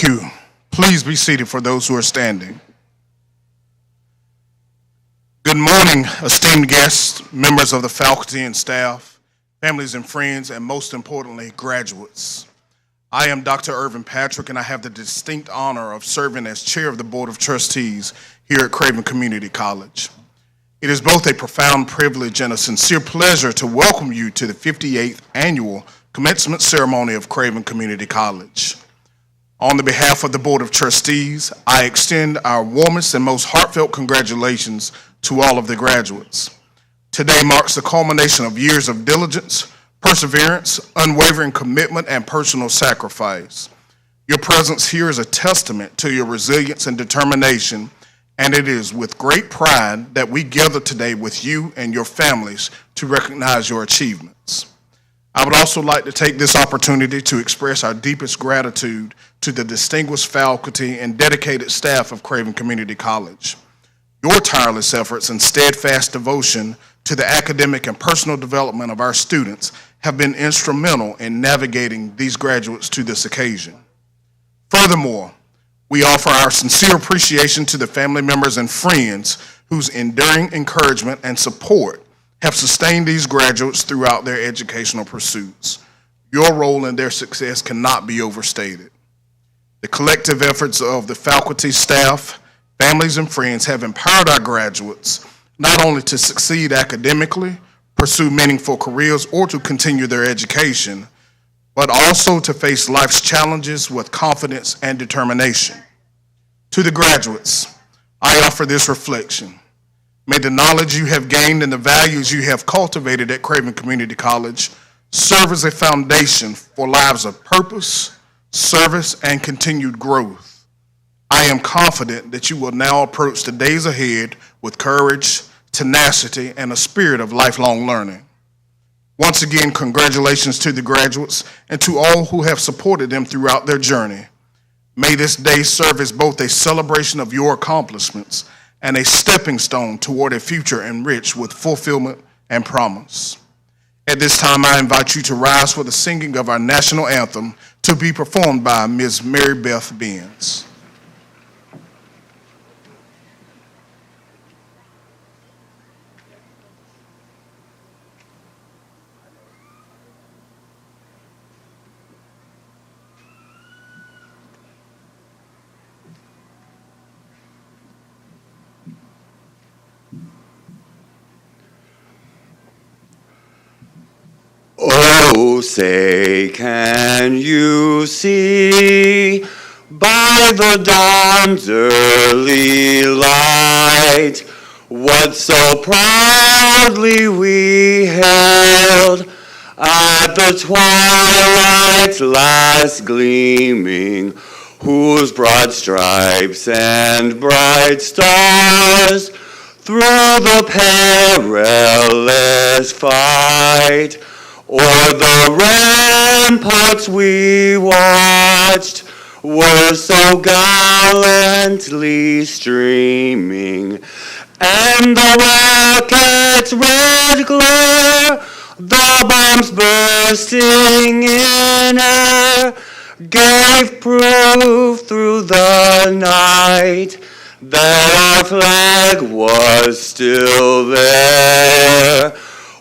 Thank you. Please be seated for those who are standing. Good morning, esteemed guests, members of the faculty and staff, families and friends, and most importantly, graduates. I am Dr. Irvin Patrick, and I have the distinct honor of serving as chair of the Board of Trustees here at Craven Community College. It is both a profound privilege and a sincere pleasure to welcome you to the 58th annual Commencement ceremony of Craven Community College. On the behalf of the Board of Trustees, I extend our warmest and most heartfelt congratulations to all of the graduates. Today marks the culmination of years of diligence, perseverance, unwavering commitment, and personal sacrifice. Your presence here is a testament to your resilience and determination, and it is with great pride that we gather today with you and your families to recognize your achievements. I would also like to take this opportunity to express our deepest gratitude to the distinguished faculty and dedicated staff of Craven Community College. Your tireless efforts and steadfast devotion to the academic and personal development of our students have been instrumental in navigating these graduates to this occasion. Furthermore, we offer our sincere appreciation to the family members and friends whose enduring encouragement and support have sustained these graduates throughout their educational pursuits. Your role in their success cannot be overstated. The collective efforts of the faculty, staff, families, and friends have empowered our graduates not only to succeed academically, pursue meaningful careers, or to continue their education, but also to face life's challenges with confidence and determination. To the graduates, I offer this reflection. May the knowledge you have gained and the values you have cultivated at Craven Community College serve as a foundation for lives of purpose, service, and continued growth. I am confident that you will now approach the days ahead with courage, tenacity, and a spirit of lifelong learning. Once again, congratulations to the graduates and to all who have supported them throughout their journey. May this day serve as both a celebration of your accomplishments and a stepping stone toward a future enriched with fulfillment and promise. At this time, I invite you to rise for the singing of our national anthem to be performed by Ms. Mary Beth Benz. Oh, say, can you see by the dawn's early light what so proudly we hailed at the twilight's last gleaming, whose broad stripes and bright stars through the perilous fight o'er the ramparts we watched were so gallantly streaming, and the rocket's red glare, the bombs bursting in air, gave proof through the night that our flag was still there.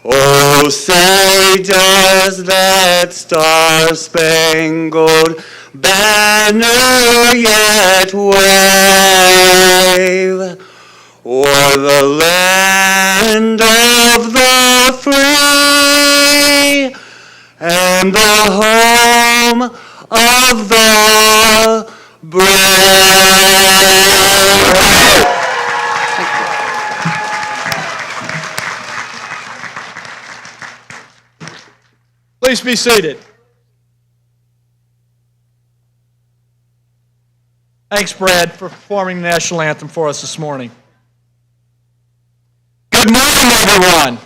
Oh, say, does that star-spangled banner yet wave o'er the land of the free and the home of the brave? Please be seated. Thanks, Brad, for performing the national anthem for us this morning. Good morning, everyone.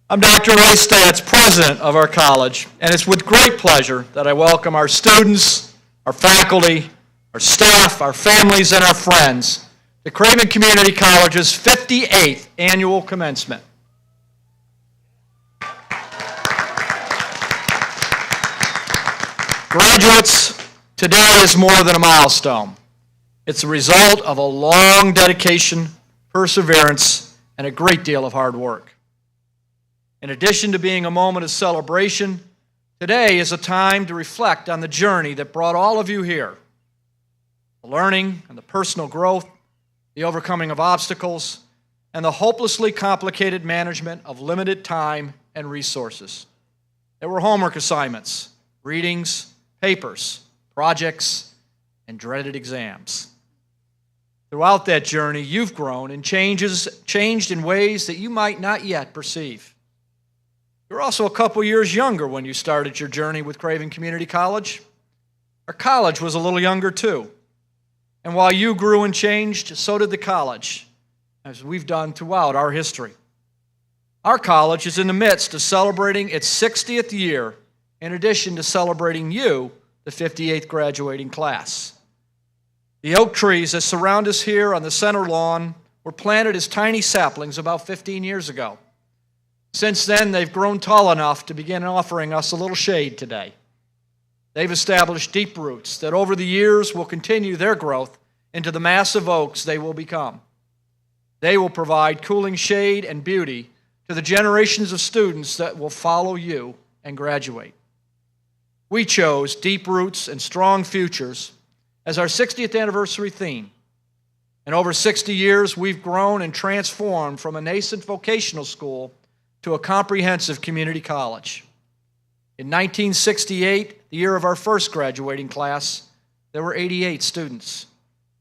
I'm Dr. Ray Statz, president of our college, and it's with great pleasure that I welcome our students, our faculty, our staff, our families, and our friends to Craven Community College's 58th annual commencement. Graduates, Today is more than a milestone. It's the result of a long dedication, perseverance, and a great deal of hard work. In addition to being a moment of celebration, today is a time to reflect on the journey that brought all of you here. The learning and the personal growth, the overcoming of obstacles, and the hopelessly complicated management of limited time and resources. There were homework assignments, readings, papers, projects, and dreaded exams. Throughout that journey, you've grown and changed in ways that you might not yet perceive. You're also a couple years younger when you started your journey with Craven Community College. Our college was a little younger too. And while you grew and changed, so did the college, as we've done throughout our history. Our college is in the midst of celebrating its 60th year, in addition to celebrating you, the 58th graduating class. The oak trees that surround us here on the center lawn were planted as tiny saplings about 15 years ago. Since then, they've grown tall enough to begin offering us a little shade today. They've established deep roots that over the years will continue their growth into the massive oaks they will become. They will provide cooling shade and beauty to the generations of students that will follow you and graduate. We chose deep roots and strong futures as our 60th anniversary theme. In over 60 years, we've grown and transformed from a nascent vocational school to a comprehensive community college. In 1968, the year of our first graduating class, there were 88 students.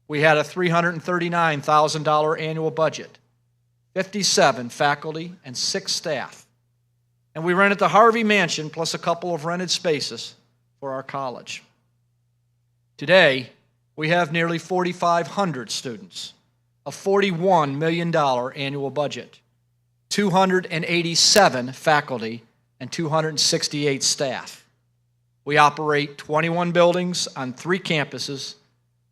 We had a $339,000 annual budget, 57 faculty, and 6 staff. And we rented the Harvey Mansion plus a couple of rented spaces for our college. Today, we have nearly 4,500 students, a $41 million annual budget, 287 faculty, and 268 staff. We operate 21 buildings on 3 campuses.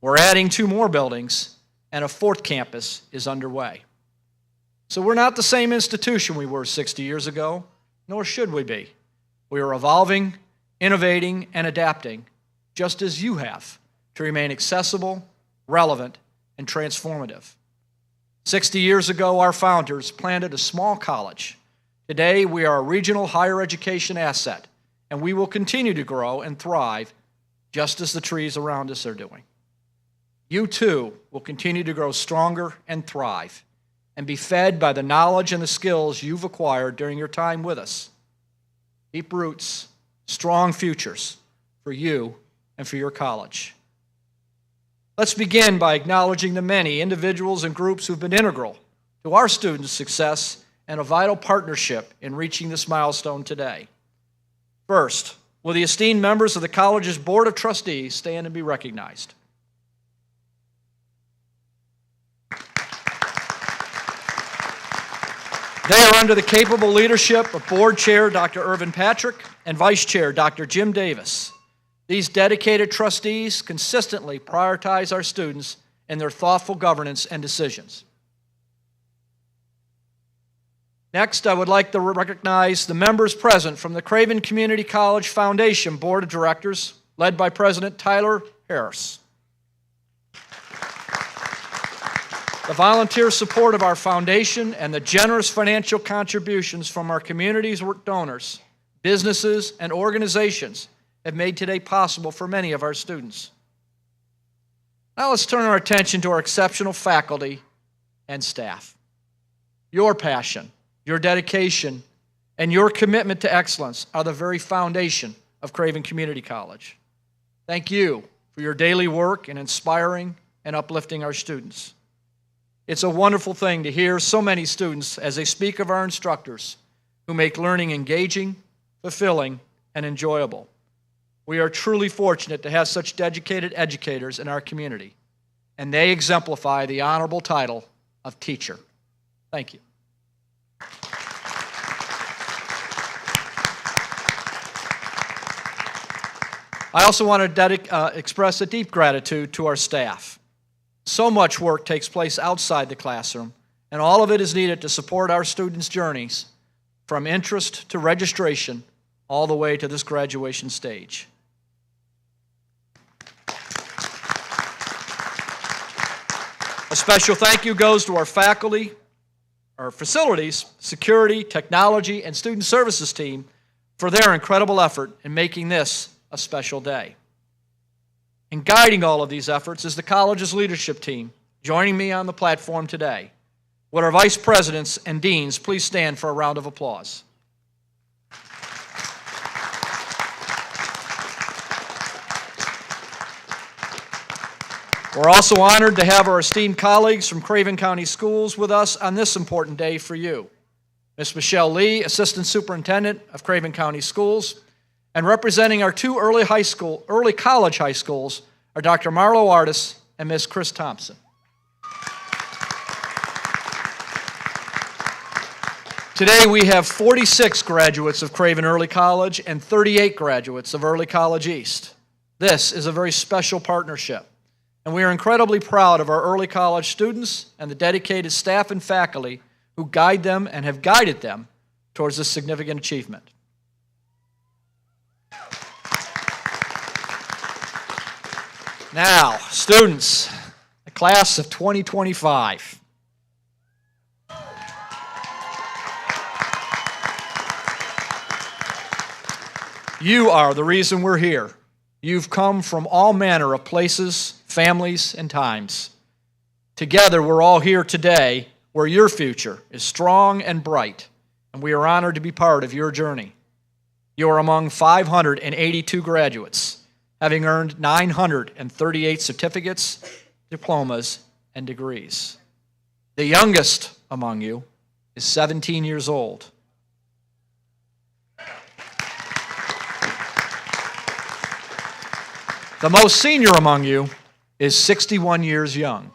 We're adding 2 more buildings, and a 4th campus is underway. So we're not the same institution we were 60 years ago, nor should we be. We are evolving, innovating, and adapting, just as you have, to remain accessible, relevant, and transformative. 60 years ago, our founders planted a small college. Today, we are a regional higher education asset, and we will continue to grow and thrive just as the trees around us are doing. You, too, will continue to grow stronger and thrive and be fed by the knowledge and the skills you've acquired during your time with us. Deep roots, strong futures for you and for your college. Let's begin by acknowledging the many individuals and groups who've been integral to our students' success and a vital partnership in reaching this milestone today. First, will the esteemed members of the college's Board of Trustees stand and be recognized? They are under the capable leadership of Board Chair Dr. Irvin Patrick and Vice Chair Dr. Jim Davis. These dedicated trustees consistently prioritize our students in their thoughtful governance and decisions. Next, I would like to recognize the members present from the Craven Community College Foundation Board of Directors, led by President Tyler Harris. The volunteer support of our foundation and the generous financial contributions from our community's donors, businesses, and organizations have made today possible for many of our students. Now let's turn our attention to our exceptional faculty and staff. Your passion, your dedication, and your commitment to excellence are the very foundation of Craven Community College. Thank you for your daily work in inspiring and uplifting our students. It's a wonderful thing to hear so many students as they speak of our instructors who make learning engaging, fulfilling, and enjoyable. We are truly fortunate to have such dedicated educators in our community, and they exemplify the honorable title of teacher. Thank you. I also want to express a deep gratitude to our staff. So much work takes place outside the classroom, and all of it is needed to support our students' journeys from interest to registration all the way to this graduation stage. A special thank you goes to our faculty, our facilities, security, technology, and student services team for their incredible effort in making this a special day. In guiding all of these efforts is the college's leadership team, joining me on the platform today. Would our vice presidents and deans please stand for a round of applause? We're also honored to have our esteemed colleagues from Craven County Schools with us on this important day for you. Ms. Michelle Lee, Assistant Superintendent of Craven County Schools, and representing our two early college high schools are Dr. Marlo Artis and Ms. Chris Thompson. Today we have 46 graduates of Craven Early College and 38 graduates of Early College East. This is a very special partnership, and we are incredibly proud of our early college students and the dedicated staff and faculty who guide them and have guided them towards this significant achievement. Now, students, the class of 2025. You are the reason we're here. You've come from all manner of places, families, and times. Together, we're all here today where your future is strong and bright, and we are honored to be part of your journey. You are among 582 graduates, having earned 938 certificates, diplomas, and degrees. The youngest among you is 17 years old. The most senior among you is 61 years young.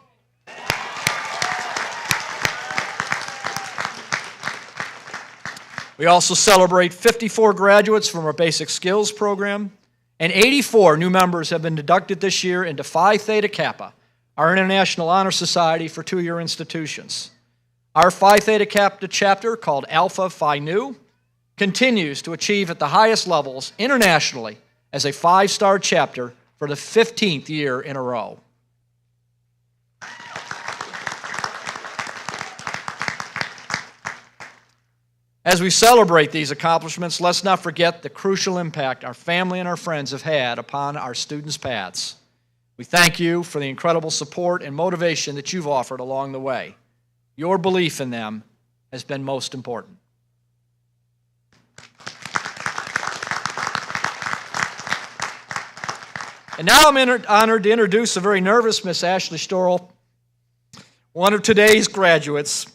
We also celebrate 54 graduates from our basic skills program, and 84 new members have been inducted this year into Phi Theta Kappa, our International Honor Society for two-year institutions. Our Phi Theta Kappa chapter, called Alpha Phi Nu, continues to achieve at the highest levels internationally as a 5-star chapter for the 15th year in a row. As we celebrate these accomplishments, let's not forget the crucial impact our family and our friends have had upon our students' paths. We thank you for the incredible support and motivation that you've offered along the way. Your belief in them has been most important. And now I'm honored to introduce a very nervous Miss Ashley Storrell, one of today's graduates.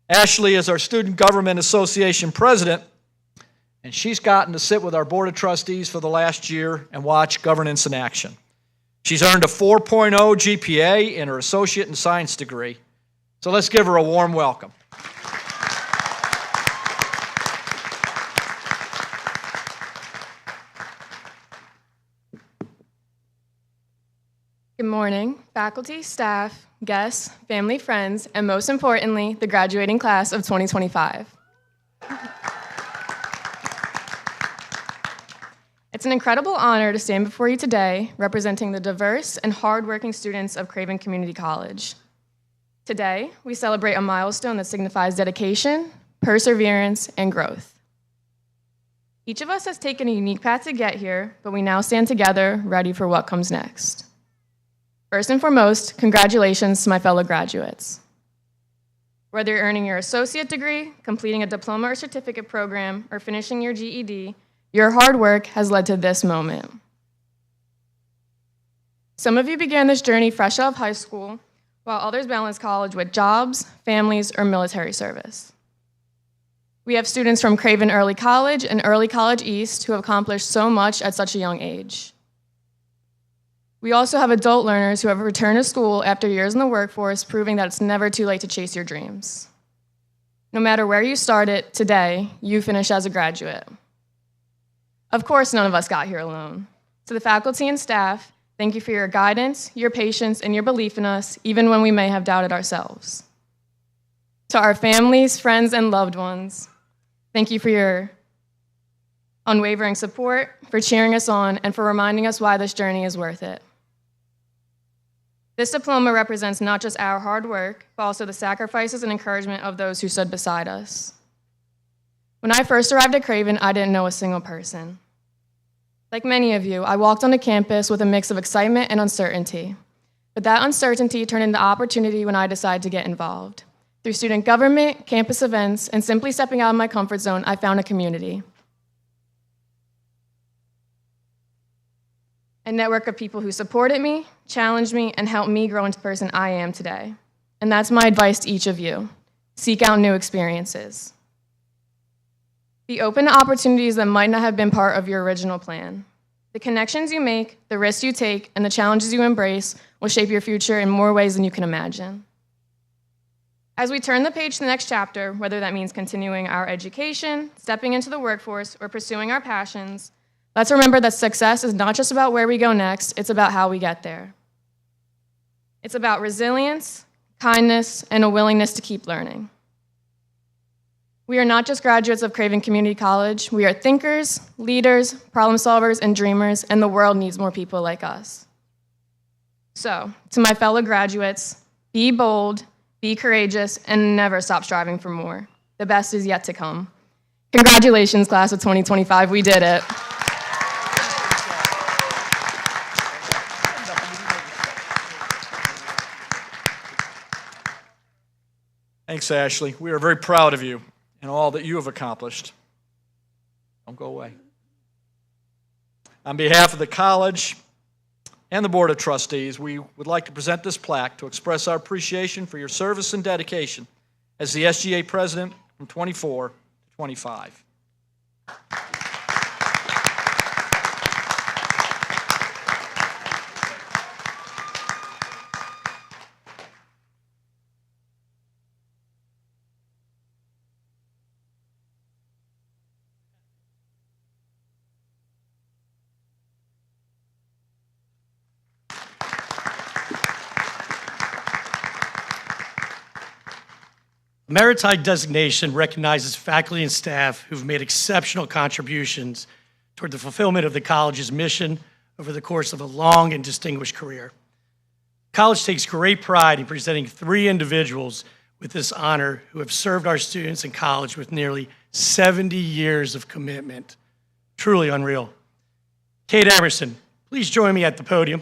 Ashley is our Student Government Association president, and she's gotten to sit with our Board of Trustees for the last year and watch governance in action. She's earned a 4.0 GPA in her associate in science degree, so let's give her a warm welcome. Good morning, faculty, staff, guests, family, friends, and most importantly, the graduating class of 2025. It's an incredible honor to stand before you today representing the diverse and hardworking students of Craven Community College. Today, we celebrate a milestone that signifies dedication, perseverance, and growth. Each of us has taken a unique path to get here, but we now stand together, ready for what comes next. First and foremost, congratulations to my fellow graduates. Whether you're earning your associate degree, completing a diploma or certificate program, or finishing your GED, your hard work has led to this moment. Some of you began this journey fresh out of high school, while others balanced college with jobs, families, or military service. We have students from Craven Early College and Early College East who have accomplished so much at such a young age. We also have adult learners who have returned to school after years in the workforce, proving that it's never too late to chase your dreams. No matter where you started, today, you finish as a graduate. Of course, none of us got here alone. To the faculty and staff, thank you for your guidance, your patience, and your belief in us, even when we may have doubted ourselves. To our families, friends, and loved ones, thank you for your unwavering support, for cheering us on, and for reminding us why this journey is worth it. This diploma represents not just our hard work, but also the sacrifices and encouragement of those who stood beside us. When I first arrived at Craven, I didn't know a single person. Like many of you, I walked onto campus with a mix of excitement and uncertainty. But that uncertainty turned into opportunity when I decided to get involved. Through student government, campus events, and simply stepping out of my comfort zone, I found a community. A network of people who supported me, challenged me, and helped me grow into the person I am today. And that's my advice to each of you. Seek out new experiences. Be open to opportunities that might not have been part of your original plan. The connections you make, the risks you take, and the challenges you embrace will shape your future in more ways than you can imagine. As we turn the page to the next chapter, whether that means continuing our education, stepping into the workforce, or pursuing our passions, let's remember that success is not just about where we go next, it's about how we get there. It's about resilience, kindness, and a willingness to keep learning. We are not just graduates of Craven Community College. We are thinkers, leaders, problem solvers, and dreamers, and the world needs more people like us. So, to my fellow graduates, be bold, be courageous, and never stop striving for more. The best is yet to come. Congratulations, class of 2025. We did it. Thanks, Ashley. We are very proud of you and all that you have accomplished. Don't go away. On behalf of the college and the Board of Trustees, we would like to present this plaque to express our appreciation for your service and dedication as the SGA president from 24 to 25. Meritite designation recognizes faculty and staff who've made exceptional contributions toward the fulfillment of the college's mission over the course of a long and distinguished career. College takes great pride in presenting 3 individuals with this honor who have served our students in college with nearly 70 years of commitment. Truly unreal. Kate Emerson, please join me at the podium.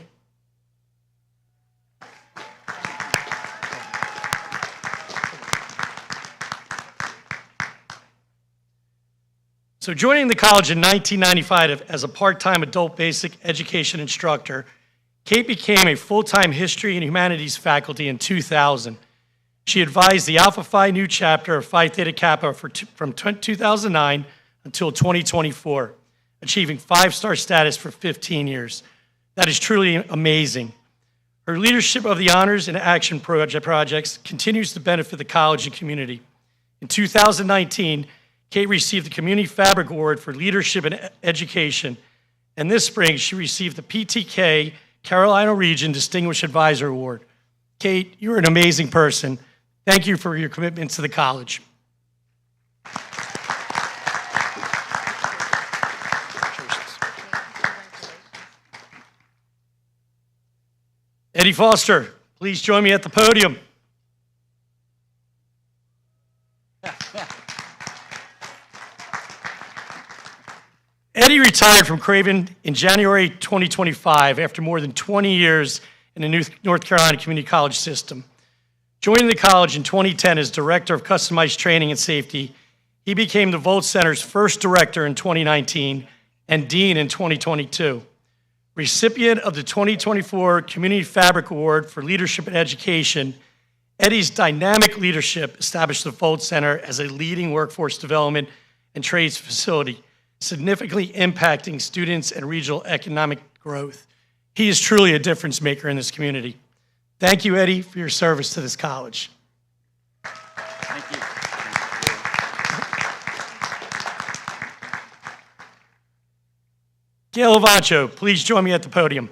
So joining the college in 1995 as a part-time adult basic education instructor, Kate became a full-time history and humanities faculty in 2000. She advised the Alpha Phi Nu chapter of Phi Theta Kappa from 2009 until 2024, achieving 5-star status for 15 years. That is truly amazing. Her leadership of the Honors and Action projects continues to benefit the college and community. In 2019, Kate received the Community Fabric Award for Leadership in Education, and this spring she received the PTK Carolina Region Distinguished Advisor Award. Kate, you're an amazing person. Thank you for your commitment to the college. Eddie Foster, please join me at the podium. Eddie retired from Craven in January 2025 after more than 20 years in the North Carolina Community College system. Joining the college in 2010 as Director of Customized Training and Safety, he became the Volt Center's first director in 2019 and Dean in 2022. Recipient of the 2024 Community Fabric Award for Leadership in Education, Eddie's dynamic leadership established the Volt Center as a leading workforce development and trades facility, significantly impacting students and regional economic growth. He is truly a difference maker in this community. Thank you, Eddie, for your service to this college. Thank you. Gail Avancho, please join me at the podium.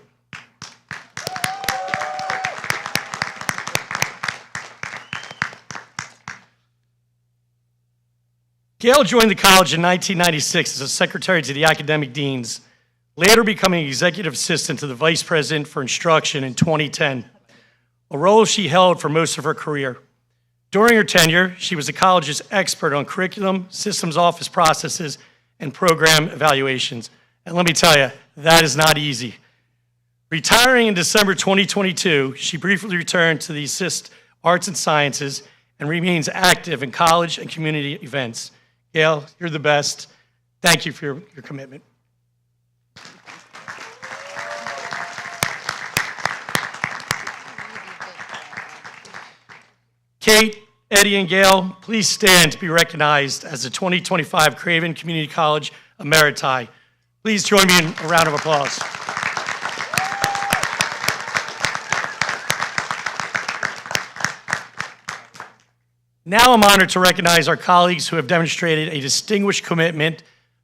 Gail joined the college in 1996 as a secretary to the academic deans, later becoming executive assistant to the vice president for instruction in 2010. a role she held for most of her career. During her tenure, she was the college's expert on curriculum, systems office processes, and program evaluations. And let me tell you, that is not easy. Retiring in December 2022, she briefly returned to the Assist Arts and Sciences and remains active in college and community events. Gail, you're the best. Thank you for your commitment. Kate, Eddie, and Gail, please stand to be recognized as the 2025 Craven Community College Emeriti. Please join me in a round of applause. Now I'm honored to recognize our colleagues who have demonstrated a distinguished commitment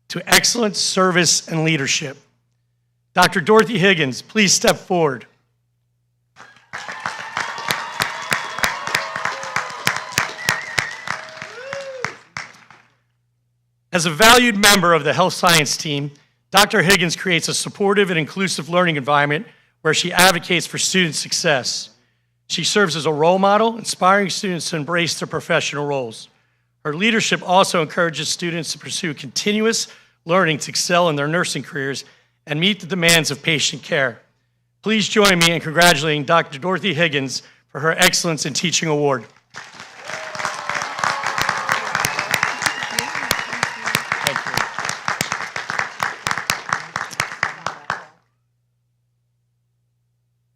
to excellence, service, and leadership. Dr. Dorothy Higgins, please step forward. As a valued member of the health science team, Dr. Higgins creates a supportive and inclusive learning environment where she advocates for student success. She serves as a role model, inspiring students to embrace their professional roles. Her leadership also encourages students to pursue continuous learning to excel in their nursing careers and meet the demands of patient care. Please join me in congratulating Dr. Dorothy Higgins for her Excellence in Teaching Award.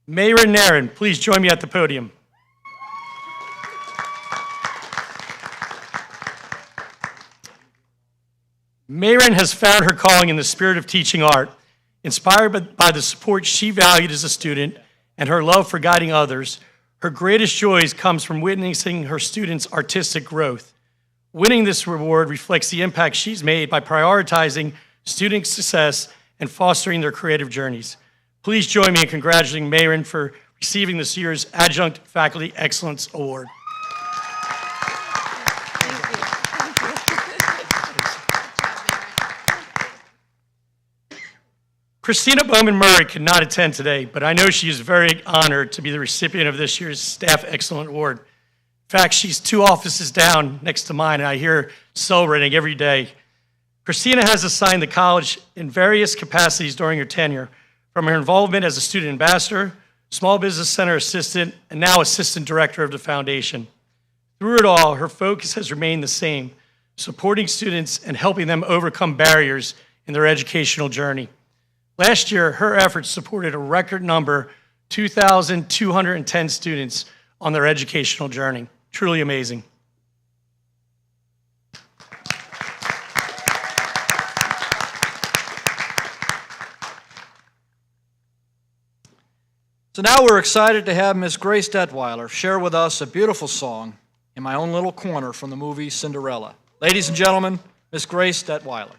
Mayron Nairn, please join me at the podium. Mayron has found her calling in the spirit of teaching art, inspired by the support she valued as a student and her love for guiding others. Her greatest joys comes from witnessing her students' artistic growth. Winning this reward reflects the impact she's made by prioritizing student success and fostering their creative journeys. Please join me in congratulating Mayron for receiving this year's Adjunct Faculty Excellence Award. Christina Bowman-Murray could not attend today, but I know she is very honored to be the recipient of this year's Staff Excellence Award. In fact, she's 2 offices down next to mine, and I hear her celebrating every day. Christina has assigned the college in various capacities during her tenure, from her involvement as a student ambassador, small business center assistant, and now assistant director of the foundation. Through it all, her focus has remained the same, supporting students and helping them overcome barriers in their educational journey. Last year, her efforts supported a record number, 2,210 students on their educational journey. Truly amazing. So now we're excited to have Miss Grace Detweiler share with us a beautiful song, In My Own Little Corner, from the movie Cinderella. Ladies and gentlemen, Miss Grace Detweiler.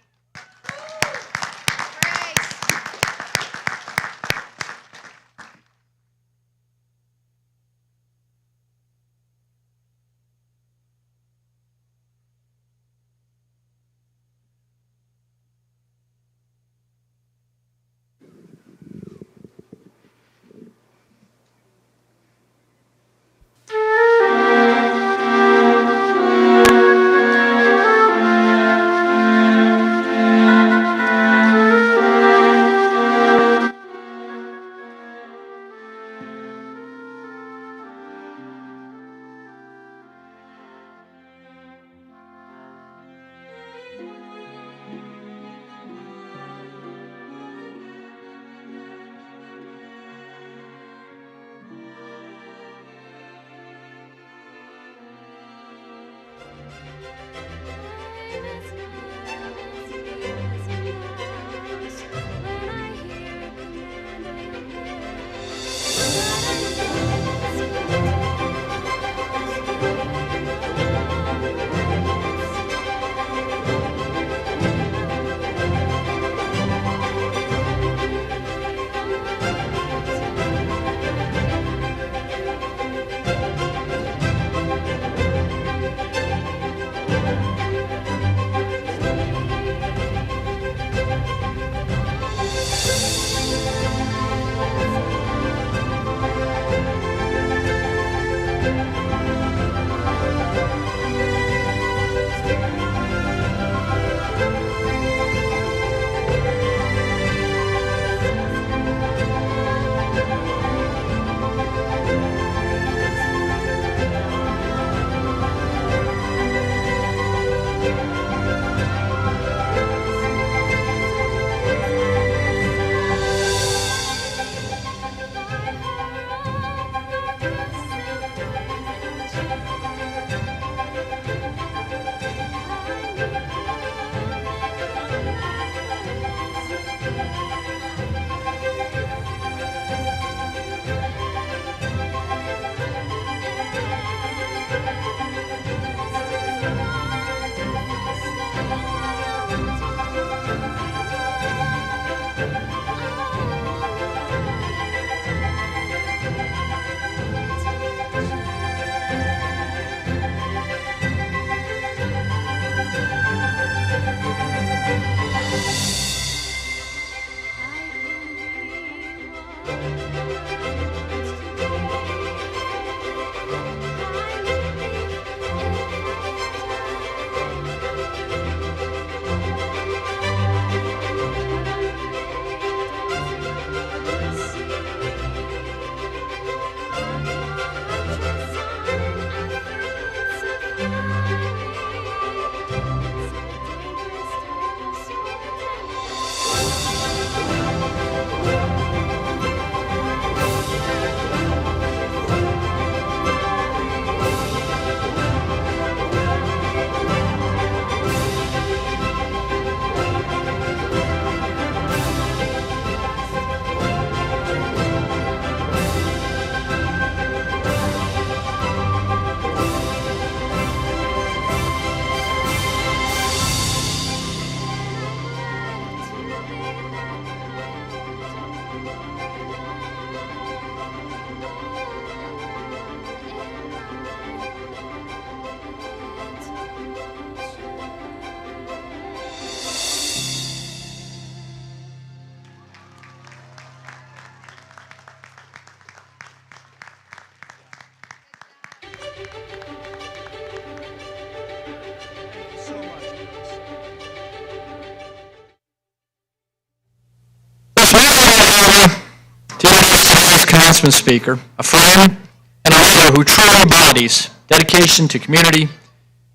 to introduce today's commencement speaker, a friend and a leader who truly embodies dedication to community,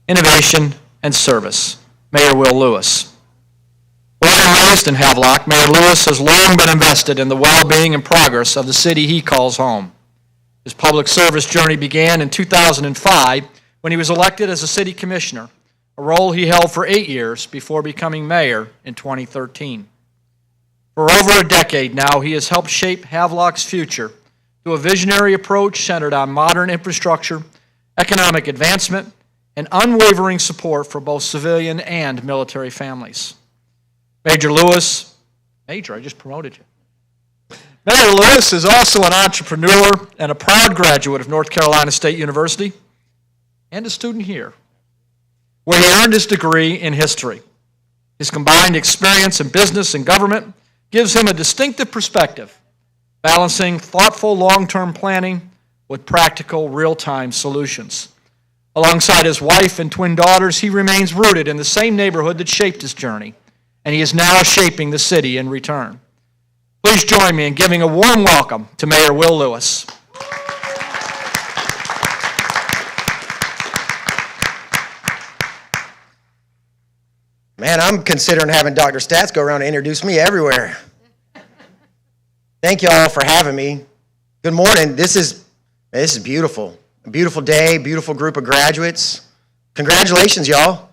innovation, and service, Mayor Will Lewis. Born and raised in Havelock, Mayor Lewis has long been invested in the well-being and progress of the city he calls home. His public service journey began in 2005 when he was elected as a city commissioner, a role he held for 8 years before becoming mayor in 2013. For over a decade now, he has helped shape Havelock's future through a visionary approach centered on modern infrastructure, economic advancement, and unwavering support for both civilian and military families. Major, I just promoted you. Mayor Lewis is also an entrepreneur and a proud graduate of North Carolina State University and a student here, where he earned his degree in history. His combined experience in business and government gives him a distinctive perspective, balancing thoughtful long-term planning with practical real-time solutions. Alongside his wife and twin daughters, he remains rooted in the same neighborhood that shaped his journey, and he is now shaping the city in return. Please join me in giving a warm welcome to Mayor Will Lewis. Man, I'm considering having Dr. Stats go around and introduce me everywhere. Thank you all for having me. Good morning. This is beautiful. A beautiful day, beautiful group of graduates. Congratulations, y'all.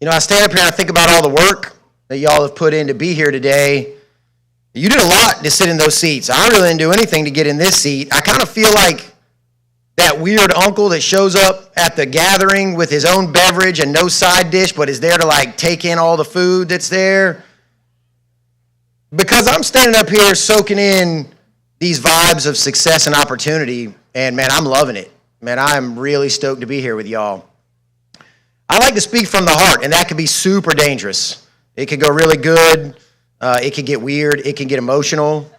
You know, I stand up here and I think about all the work that y'all have put in to be here today. You did a lot to sit in those seats. I really didn't do anything to get in this seat. I kind of feel like that weird uncle that shows up at the gathering with his own beverage and no side dish, but is there to like take in all the food that's there. Because I'm standing up here soaking in these vibes of success and opportunity, and man, I'm loving it. Man, I'm really stoked to be here with y'all. I like to speak from the heart, and that can be super dangerous. It could go really good. It could get weird. It can get emotional.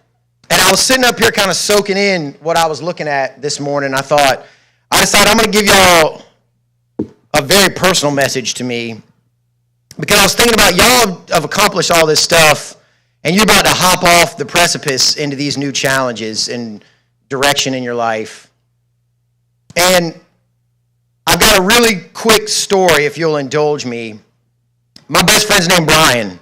And I was sitting up here kind of soaking in what I was looking at this morning. I decided I'm going to give y'all a very personal message to me, because I was thinking about y'all have accomplished all this stuff, and you're about to hop off the precipice into these new challenges and direction in your life. And I've got a really quick story, if you'll indulge me. My best friend's named Brian.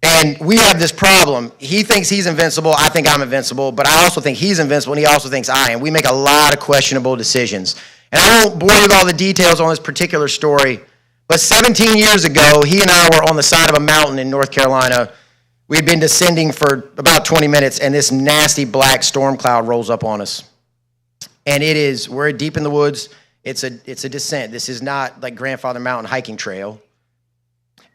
And we have this problem. He thinks he's invincible. I think I'm invincible. But I also think he's invincible, and he also thinks I am. We make a lot of questionable decisions. And I won't bore you with all the details on this particular story. But 17 years ago, he and I were on the side of a mountain in North Carolina. We had been descending for about 20 minutes, and this nasty black storm cloud rolls up on us. And we're deep in the woods. It's a descent. This is not like Grandfather Mountain hiking trail.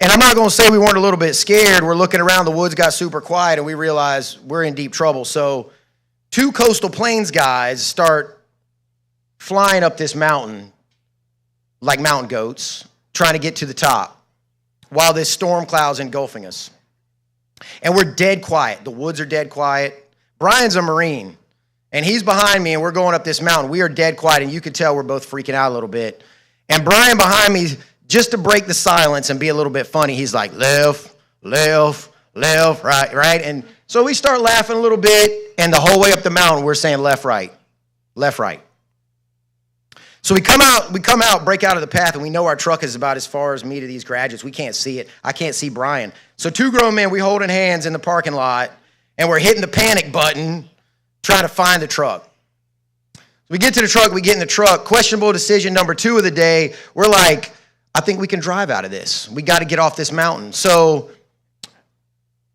And I'm not going to say we weren't a little bit scared. We're looking around, the woods got super quiet, and we realized we're in deep trouble. So 2 coastal plains guys start flying up this mountain like mountain goats, trying to get to the top while this storm cloud's engulfing us. And we're dead quiet. The woods are dead quiet. Brian's a Marine, and he's behind me, and we're going up this mountain. We are dead quiet, and you could tell we're both freaking out a little bit. And Brian behind me, just to break the silence and be a little bit funny, he's like, left, left, left, right. And so we start laughing a little bit, and the whole way up the mountain, we're saying left, right, left, right. So we come out, break out of the path, and we know our truck is about as far as me to these graduates. We can't see it. I can't see Brian. So 2 grown men, we holding hands in the parking lot, and we're hitting the panic button, trying to find the truck. We get to the truck, we get in the truck. Questionable decision number 2 of the day. We're like, I think we can drive out of this. We got to get off this mountain. So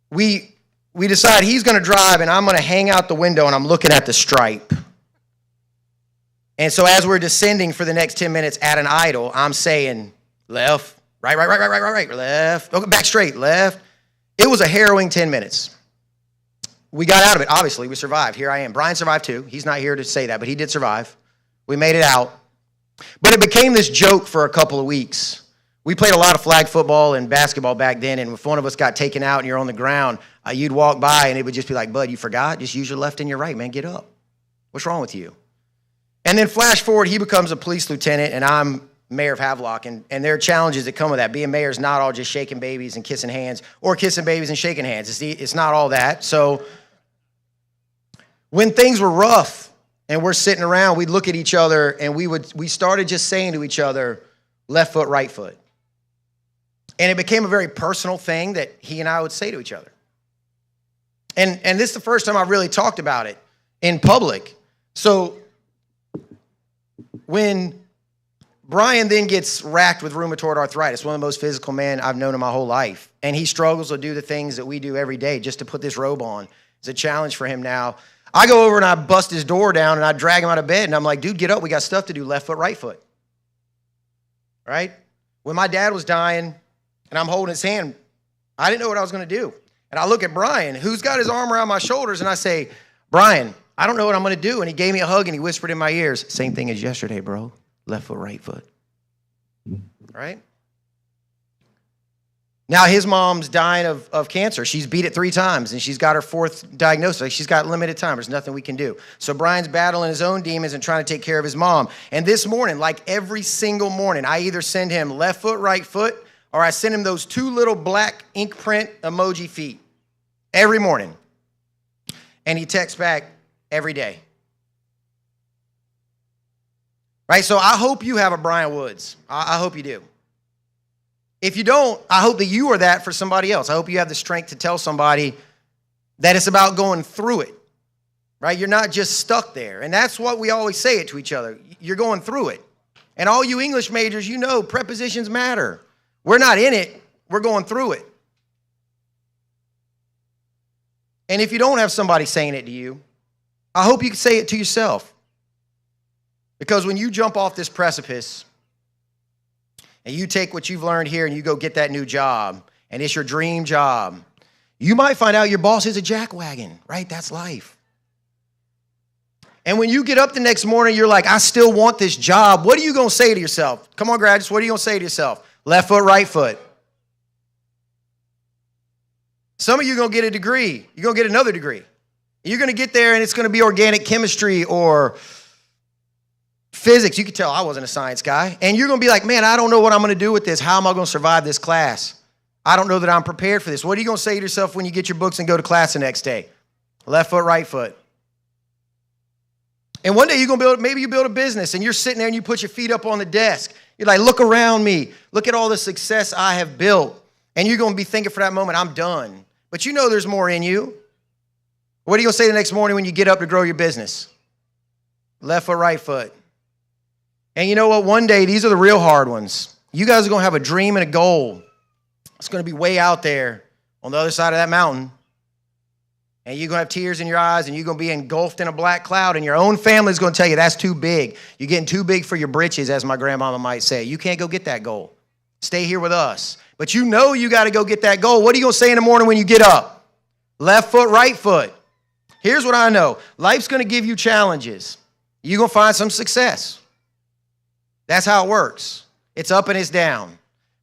we decide he's going to drive, and I'm going to hang out the window, and I'm looking at the stripe. And so as we're descending for the next 10 minutes at an idle, I'm saying left, right, left, okay, back straight, left. It was a harrowing 10 minutes. We got out of it. Obviously, we survived. Here I am. Brian survived too. He's not here to say that, but he did survive. We made it out. But it became this joke for a couple of weeks. We played a lot of flag football and basketball back then, and if one of us got taken out and you're on the ground, you'd walk by and it would just be like, bud, you forgot? Just use your left and your right, man. Get up. What's wrong with you? And then flash forward, he becomes a police lieutenant, and I'm mayor of Havelock, and there are challenges that come with that. Being mayor is not all just shaking babies and kissing hands, or kissing babies and shaking hands. It's not all that. So when things were rough and we're sitting around, we'd look at each other and we started just saying to each other, left foot, right foot. And it became a very personal thing that he and I would say to each other. And this is the first time I've really talked about it in public. So when Brian then gets racked with rheumatoid arthritis, one of the most physical men I've known in my whole life, and he struggles to do the things that we do every day just to put this robe on. It's a challenge for him now. I go over and I bust his door down and I drag him out of bed and I'm like, dude, get up. We got stuff to do. Left foot, right foot. Right? When my dad was dying and I'm holding his hand, I didn't know what I was going to do. And I look at Brian, who's got his arm around my shoulders, and I say, Brian, I don't know what I'm going to do. And he gave me a hug and he whispered in my ears, same thing as yesterday, bro. Left foot, right foot. Right? Now his mom's dying of cancer. She's beat it 3 times and she's got her 4th diagnosis. Like, she's got limited time. There's nothing we can do. So Brian's battling his own demons and trying to take care of his mom. And this morning, like every single morning, I either send him left foot, right foot, or I send him those 2 little black ink print emoji feet every morning. And he texts back every day. Right? So I hope you have a Brian Woods. I hope you do. If you don't, I hope that you are that for somebody else. I hope you have the strength to tell somebody that it's about going through it. Right? You're not just stuck there. And that's what we always say it to each other. You're going through it. And all you English majors, you know prepositions matter. We're not in it. We're going through it. And if you don't have somebody saying it to you, I hope you can say it to yourself. Because when you jump off this precipice and you take what you've learned here and you go get that new job and it's your dream job, you might find out your boss is a jackwagon, right? That's life. And when you get up the next morning, you're like, I still want this job. What are you going to say to yourself? Come on, graduates, what are you going to say to yourself? Left foot, right foot. Some of you are going to get a degree. You're going to get another degree. You're going to get there and it's going to be organic chemistry or physics. You can tell I wasn't a science guy. And you're going to be like, man, I don't know what I'm going to do with this. How am I going to survive this class? I don't know that I'm prepared for this. What are you going to say to yourself when you get your books and go to class the next day? Left foot, right foot. And one day you're going to maybe you build a business and you're sitting there and you put your feet up on the desk. You're like, look around me. Look at all the success I have built. And you're going to be thinking for that moment, I'm done. But you know there's more in you. What are you going to say the next morning when you get up to grow your business? Left foot, right foot. And you know what? One day, these are the real hard ones. You guys are going to have a dream and a goal. It's going to be way out there on the other side of that mountain. And you're going to have tears in your eyes and you're going to be engulfed in a black cloud and your own family is going to tell you that's too big. You're getting too big for your britches, as my grandmama might say. You can't go get that goal. Stay here with us. But you know you got to go get that goal. What are you going to say in the morning when you get up? Left foot, right foot. Here's what I know. Life's going to give you challenges. You're going to find some success. That's how it works. It's up and it's down.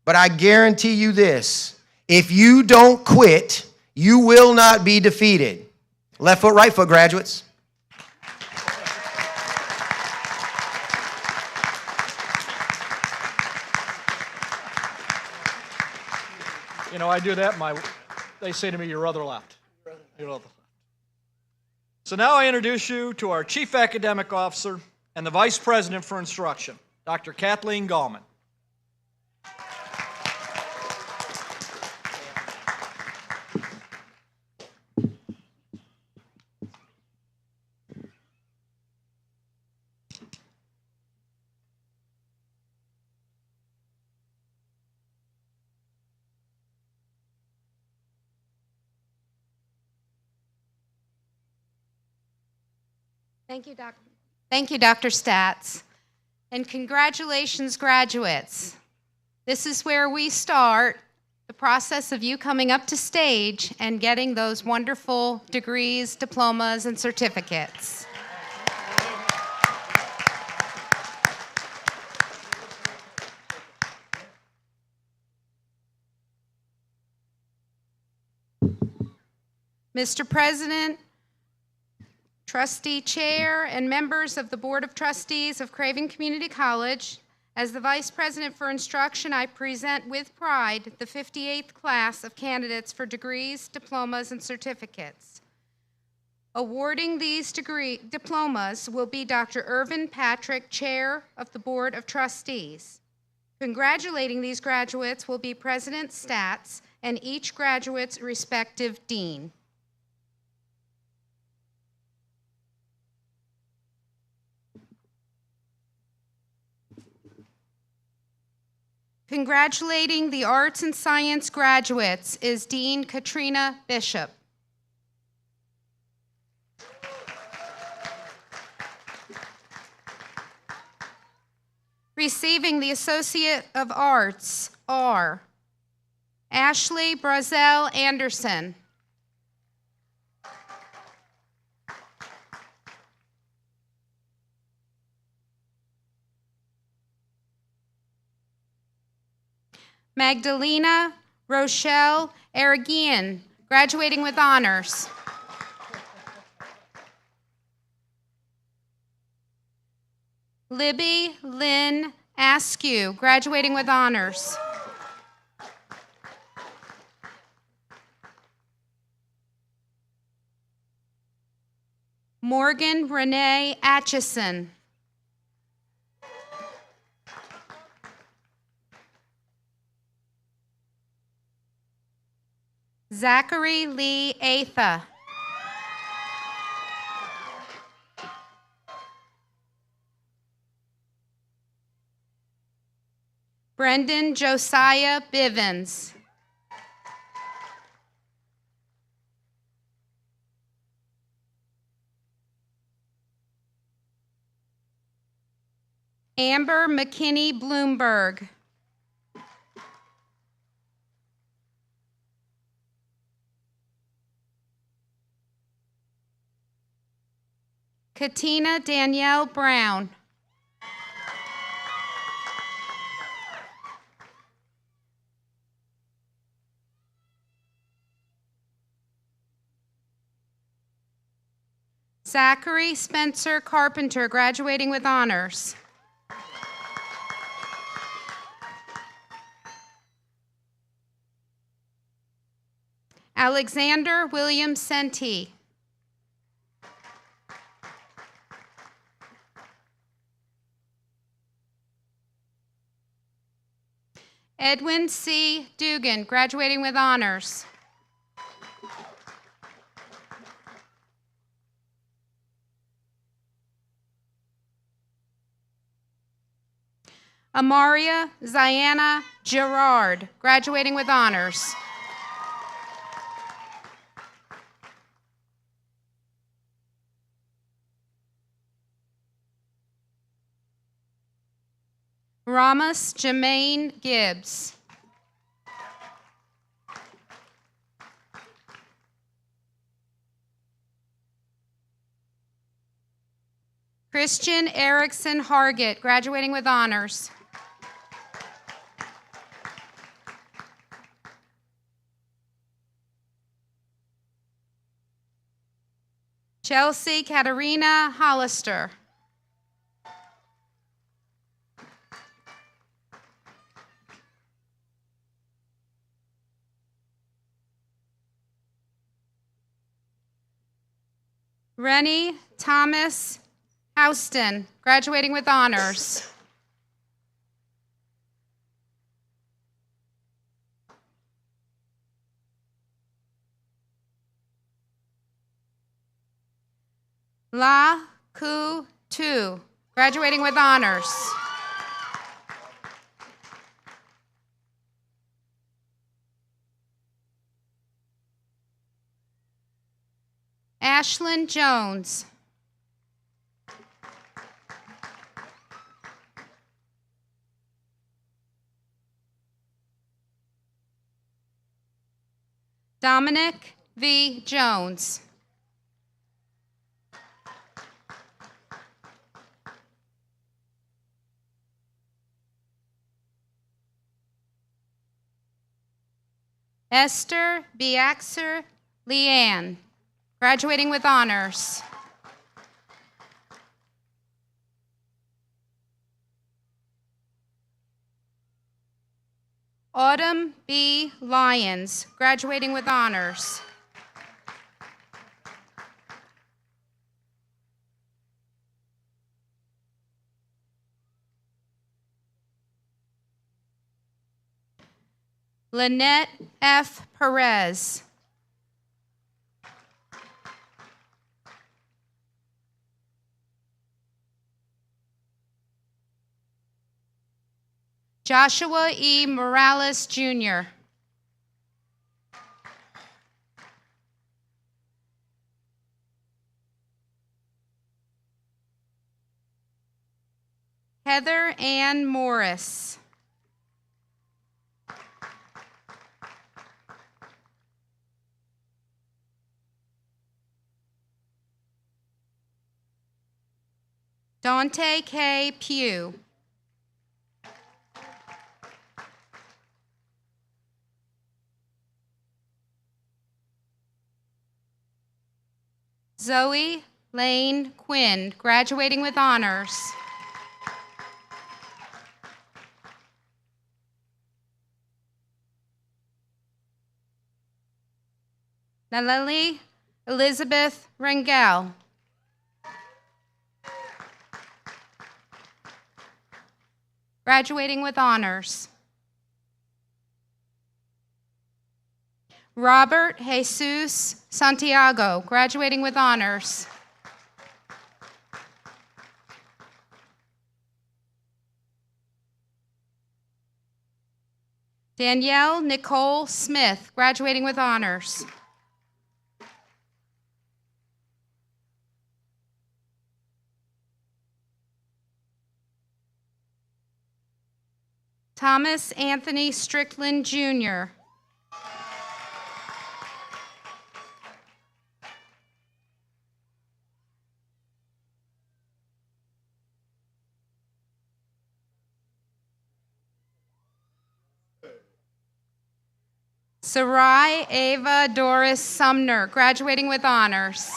But I guarantee you this. If you don't quit, you will not be defeated. Left foot, right foot, graduates. You know, I do that, they say to me, your other left. Your other left. So now I introduce you to our Chief Academic Officer and the Vice President for Instruction, Dr. Kathleen Gallman. Thank you, Dr. Stats. And congratulations, graduates. This is where we start the process of you coming up to stage and getting those wonderful degrees, diplomas, and certificates. Mr. President, Trustee Chair, and members of the Board of Trustees of Craven Community College, As the Vice President for Instruction, I present with pride the 58th class of candidates for degrees, diplomas, and certificates. Awarding these diplomas will be Dr. Irvin Patrick, Chair of the Board of Trustees. Congratulating these graduates will be President Stats and each graduate's respective dean. Congratulating the Arts and Science graduates is Dean Katrina Bishop. Receiving the Associate of Arts are Ashley Brazel Anderson, Magdalena Rochelle Aragian, graduating with honors. Libby Lynn Askew, graduating with honors. Morgan Renee Atchison. Zachary Lee Atha. Brendan Josiah Bivens. Amber McKinney Bloomberg. Katina Danielle Brown. Zachary Spencer Carpenter, graduating with honors. Alexander William Senti. Edwin C. Dugan, graduating with honors. Amaria Ziana Gerard, graduating with honors. Ramos Jermaine Gibbs. Christian Erickson Hargett, graduating with honors. Chelsea Katarina Hollister. Rennie Thomas Houston, graduating with honors. La Ku Tu, graduating with honors. Ashlyn Jones. Dominic V. Jones. Esther Biaxer Leanne, graduating with honors. Autumn B. Lyons, graduating with honors. Lynette F. Perez. Joshua E. Morales, Jr. Heather Ann Morris. Dante K. Pugh. Zoe Lane Quinn, graduating with honors. Naleli Elizabeth Rangel. Graduating with honors. Robert Jesus Santiago, graduating with honors. Danielle Nicole Smith, graduating with honors. Thomas Anthony Strickland, Jr. Sarai Ava Doris Sumner, graduating with honors.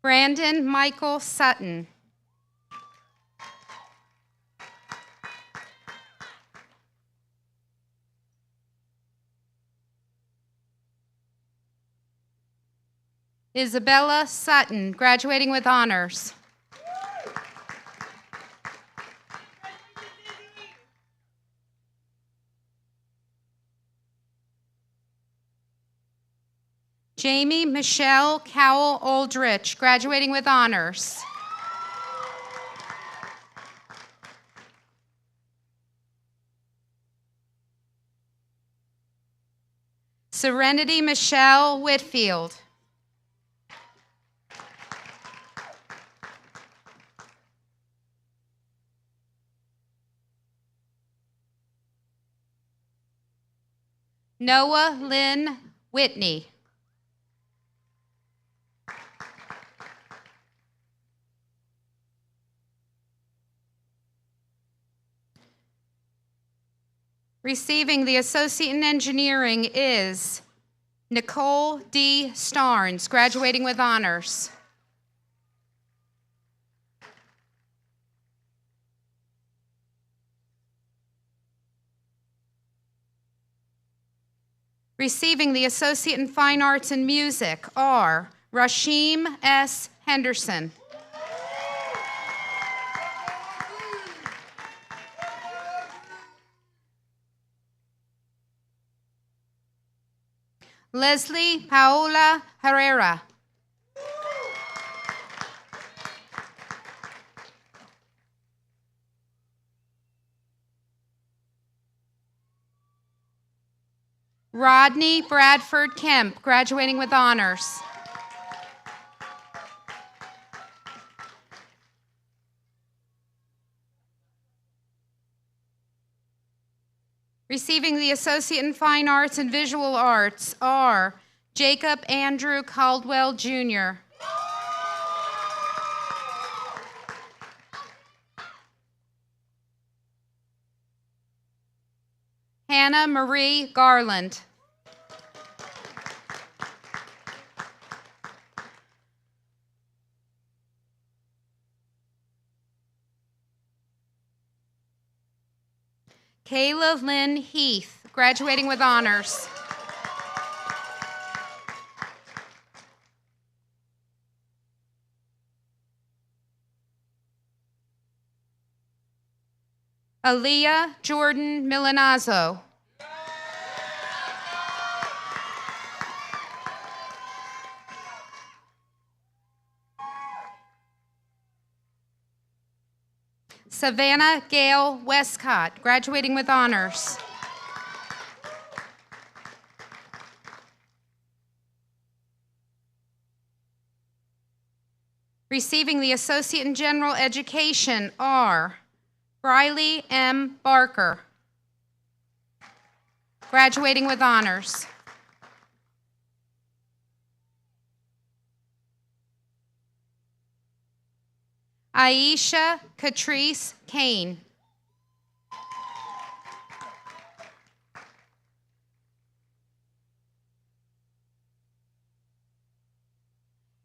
Brandon Michael Sutton. Isabella Sutton, graduating with honors. Jamie Michelle Cowell Aldrich, graduating with honors. Serenity Michelle Whitfield. Noah Lynn Whitney. Receiving the Associate in Engineering is Nicole D. Starnes, graduating with honors. Receiving the Associate in Fine Arts and Music are Rasheem S. Henderson. Leslie Paola Herrera. Rodney Bradford Kemp, graduating with honors. Receiving the Associate in Fine Arts and Visual Arts are Jacob Andrew Caldwell, Jr. Hannah Marie Garland. Kayla Lynn Heath, graduating with honors. Aaliyah Jordan Milanazzo. Savannah Gail Westcott, graduating with honors. Receiving the Associate in General Education are Briley M. Barker, graduating with honors. Aisha Catrice Kane.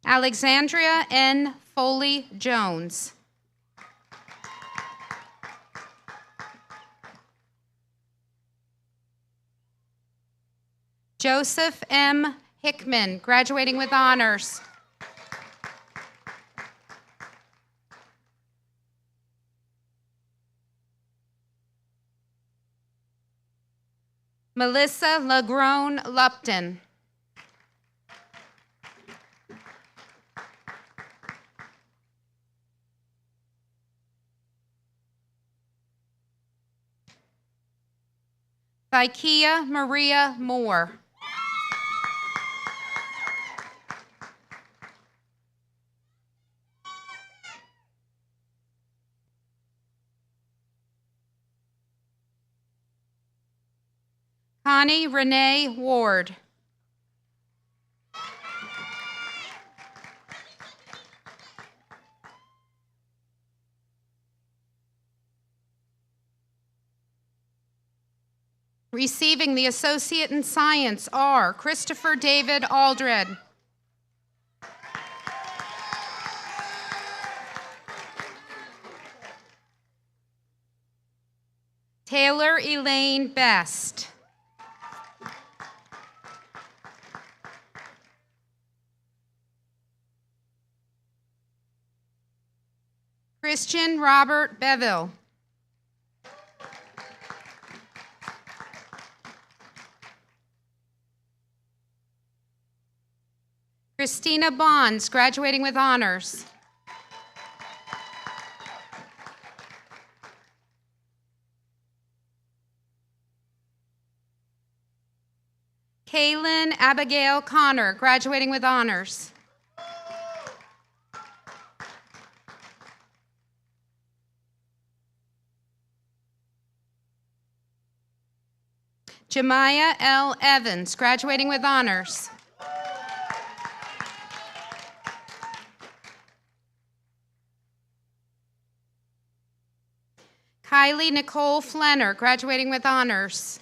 Alexandria N. Foley Jones. Joseph M. Hickman, graduating with honors. Melissa Lagrone Lupton. Vikia Maria Moore. Connie Renee Ward. Receiving the Associate in Science are Christopher David Aldred. Taylor Elaine Best. Christian Robert Beville. Christina Bonds, graduating with honors. Kaylin Abigail Connor, graduating with honors. Jemiah L. Evans, graduating with honors. Kylie Nicole Flenner, graduating with honors.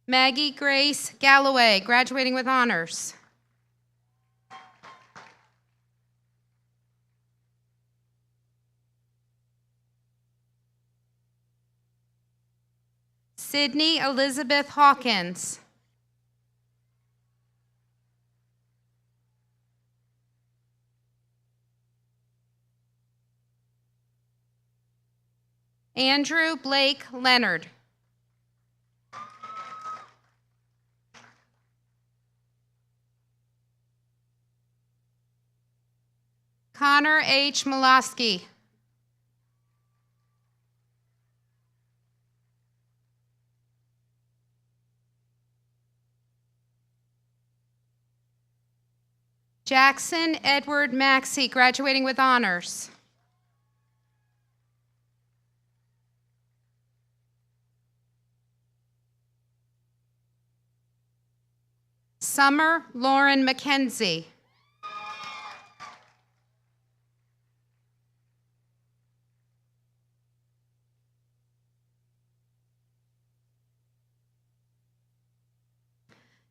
Maggie Grace Galloway, graduating with honors. Sydney Elizabeth Hawkins. Andrew Blake Leonard. Connor H. Molosky. Jackson Edward Maxey, graduating with honors. Summer Lauren McKenzie.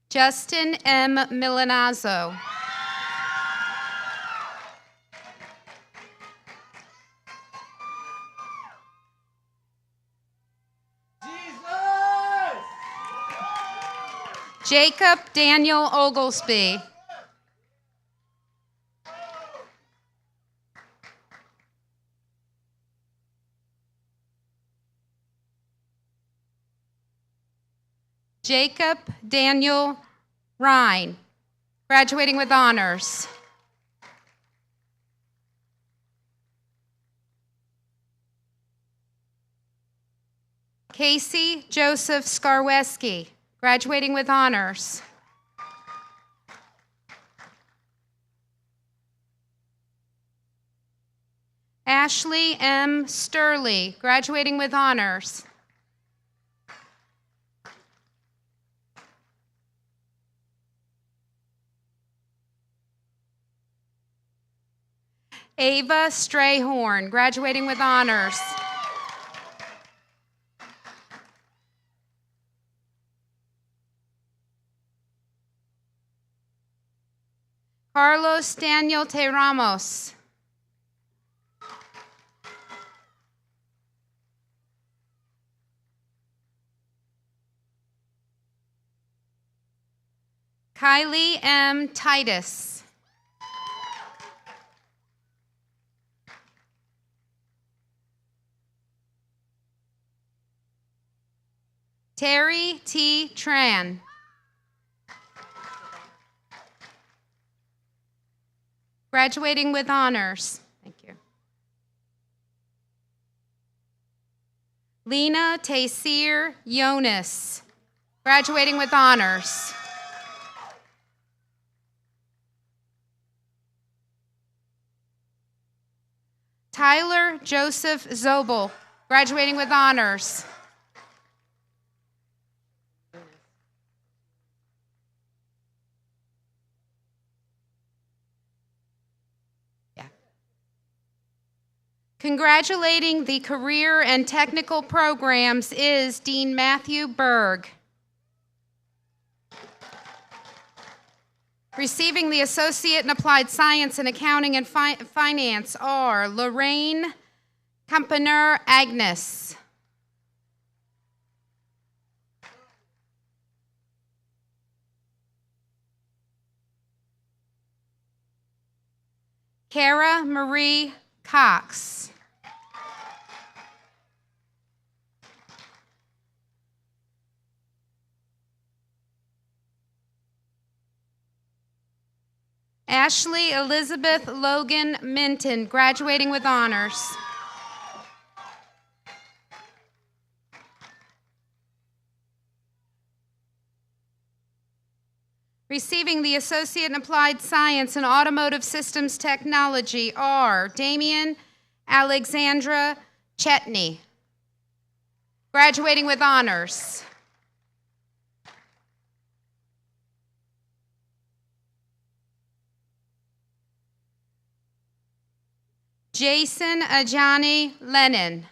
Justin M. Milanazzo. Jacob Daniel Oglesby. Jacob Daniel Rhine, graduating with honors. Casey Joseph Skarweski, graduating with honors. Ashley M. Sturley, graduating with honors. Ava Strayhorn, graduating with honors. Carlos Daniel Te Ramos. Kylie M. Titus. Terry T. Tran. Graduating with honors. Thank you. Lena Taysir Jonas, graduating with honors. Tyler Joseph Zobel, graduating with honors. Congratulating the career and technical programs is Dean Matthew Berg. Receiving the Associate in Applied Science in Accounting and Finance are Lorraine Campanur Agnes. Kara Marie Cox. Ashley Elizabeth Logan Minton, graduating with honors. Receiving the Associate in Applied Science and Automotive Systems Technology are Damian Alexandra Chetney, graduating with honors. Jason Ajani Lennon.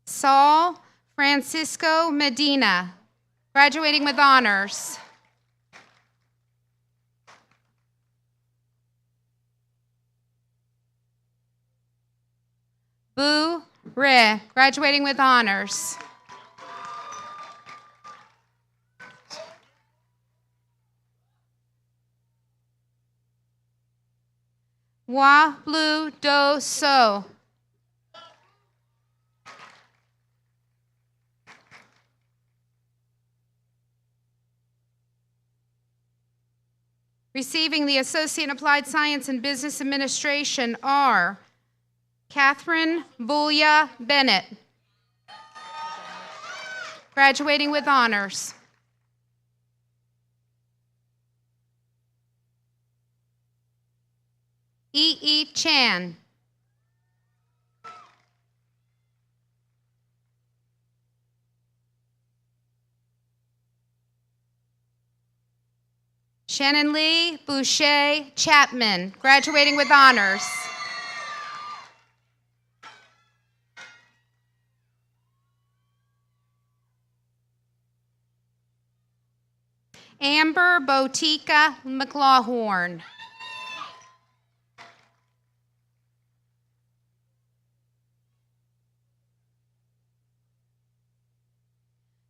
Saul Francisco Medina, graduating with honors. Boo Re, graduating with honors. Wa Blue Do So. Receiving the Associate in Applied Science and Business Administration are Catherine Bulia Bennett, graduating with honors. E. Chan. Shannon Lee Boucher Chapman, graduating with honors. Amber Botica McLaughlin.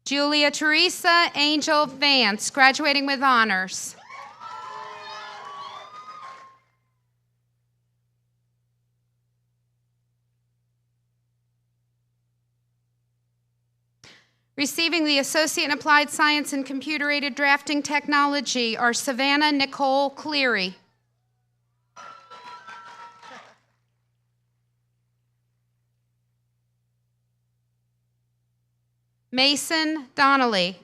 Julia Teresa Angel Vance, graduating with honors. Receiving the Associate in Applied Science and Computer-Aided Drafting Technology are Savannah Nicole Cleary. Mason Donnelly.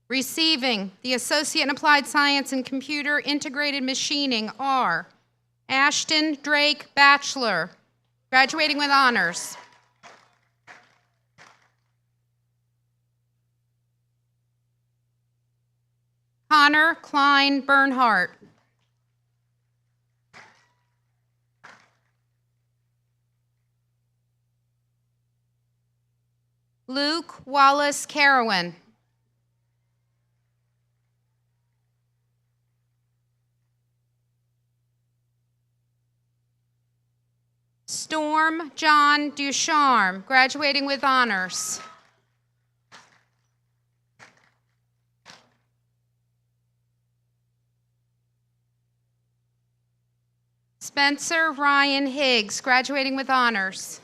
Receiving the Associate in Applied Science and Computer Integrated Machining are Ashton Drake Bachelor, graduating with honors. Connor Klein Bernhardt. Luke Wallace Carowin. Storm John Ducharme, graduating with honors. Spencer Ryan Higgs, graduating with honors.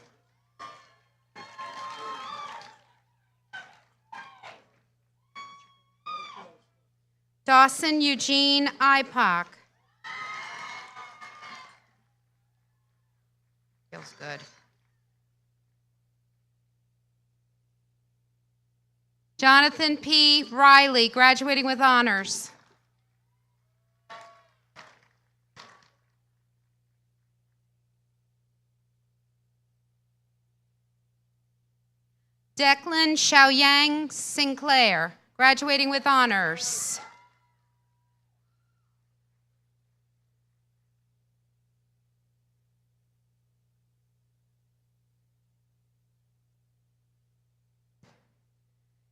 Dawson Eugene Ipock. Feels good. Jonathan P. Riley, graduating with honors. Declan Xiaoyang Sinclair, graduating with honors.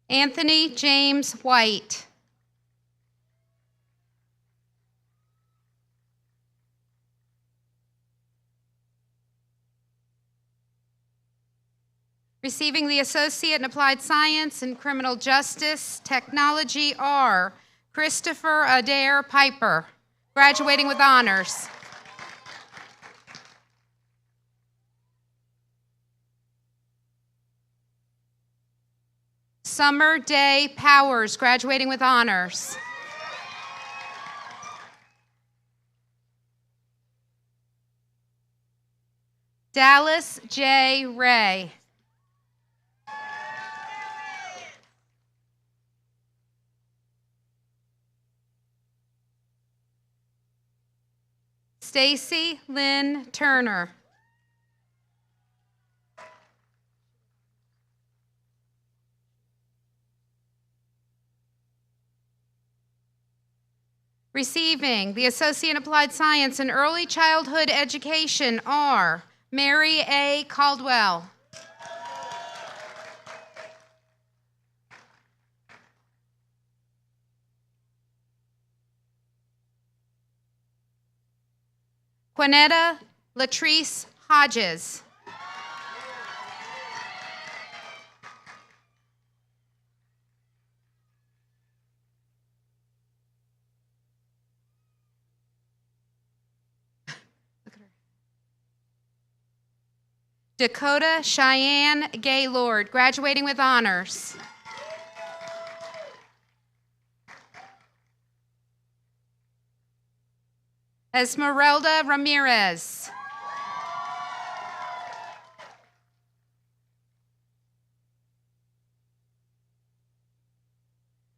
Anthony James White. Receiving the Associate in Applied Science and Criminal Justice Technology are Christopher Adair Piper, graduating with honors. Summer Day Powers, graduating with honors. Dallas J. Ray. Stacy Lynn Turner. Receiving the Associate in Applied Science and Early Childhood Education are Mary A. Caldwell. Quinetta Latrice Hodges. Dakota Cheyenne Gaylord, graduating with honors. Esmeralda Ramirez.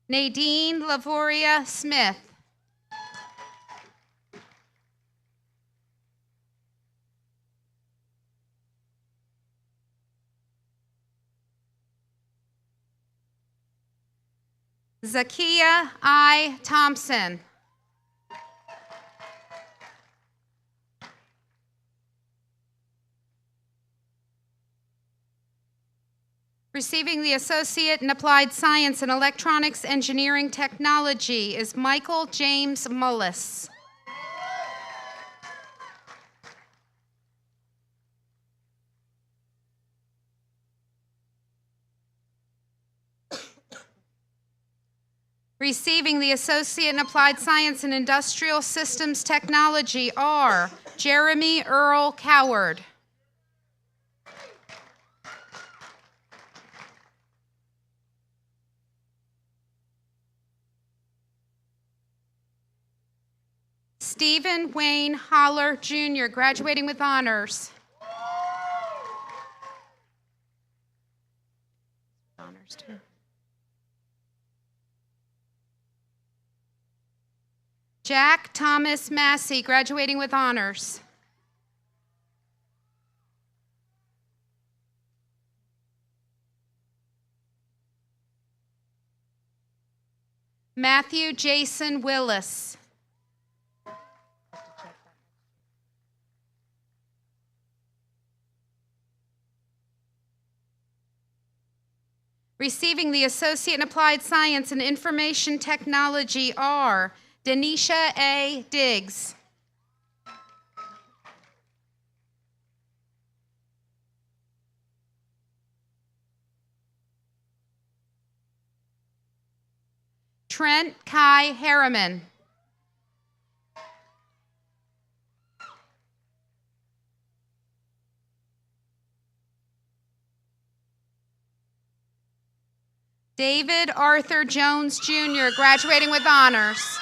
Nadine Lavoria Smith. Zakia I. Thompson. receiving the Associate in Applied Science and Electronics Engineering Technology is Michael James Mullis. Receiving the Associate in Applied Science and Industrial Systems Technology are Jeremy Earl Coward. Stephen Wayne Holler, Jr., graduating with honors. Honors, too. Jack Thomas Massey, graduating with honors. Matthew Jason Willis. Receiving the Associate in Applied Science and Information Technology are Denisha A. Diggs. Trent Kai Harriman. David Arthur Jones, Jr., graduating with honors.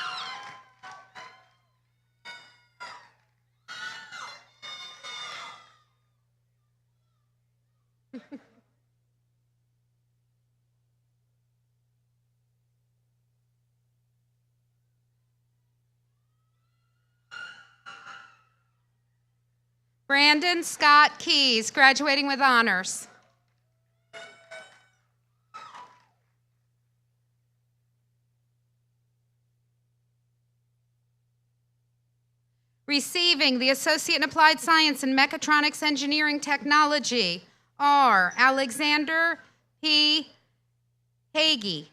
Brandon Scott Keys, graduating with honors. Receiving the Associate in Applied Science and Mechatronics Engineering Technology are Alexander P. Hagee.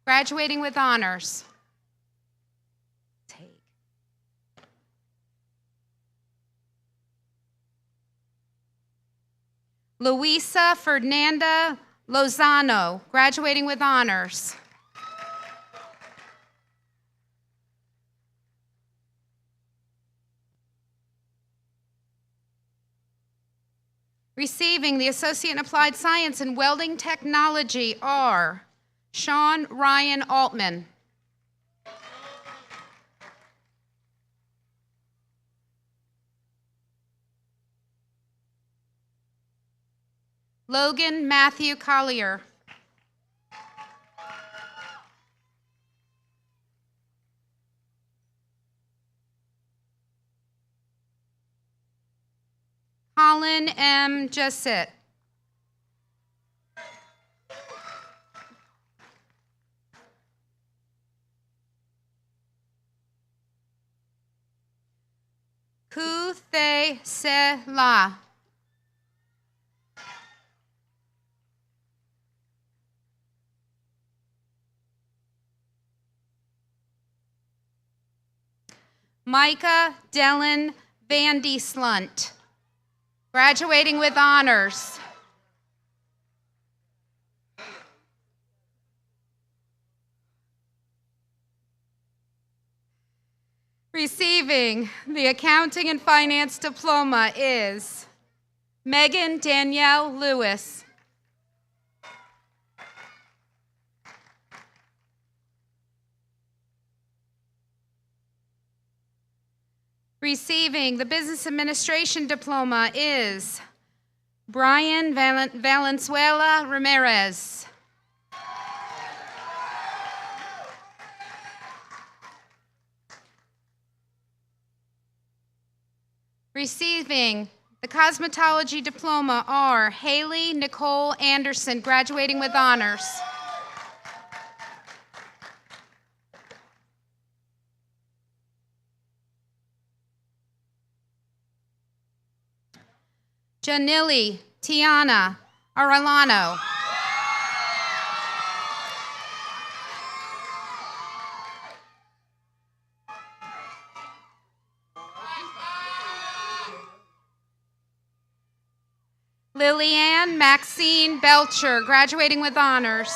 Graduating with honors. Luisa Fernanda Lozano, graduating with honors. Receiving the Associate in Applied Science and Welding Technology are Sean Ryan Altman. Logan Matthew Collier. Colin M. Jessett. Ku Thay Se La. Micah Dellen Vandy Slunt, graduating with honors. Receiving the Accounting and Finance Diploma is Megan Danielle Lewis. Receiving the Business Administration Diploma is Brian Valenzuela Ramirez. Receiving the Cosmetology Diploma are Haley Nicole Anderson, graduating with honors. Janili Tiana Arellano. Lillian Maxine Belcher, graduating with honors.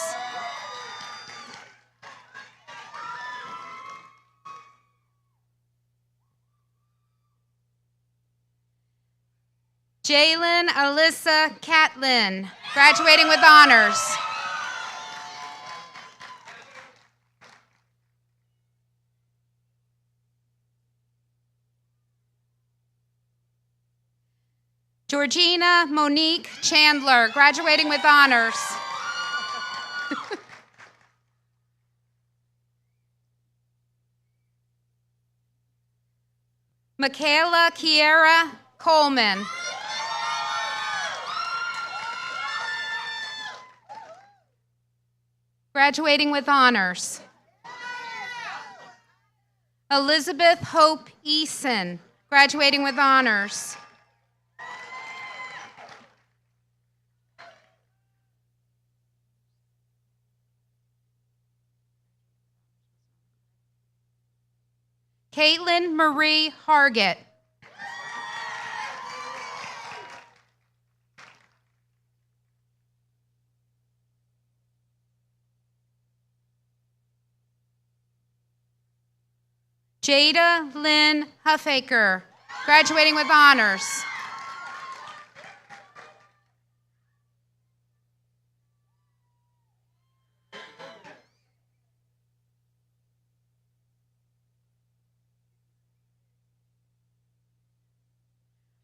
Jalen Alyssa Catlin, graduating with honors. Georgina Monique Chandler, graduating with honors. Michaela Kiera Coleman. Graduating with honors. Elizabeth Hope Eason, graduating with honors. Caitlin Marie Hargett. Jada Lynn Huffaker, graduating with honors.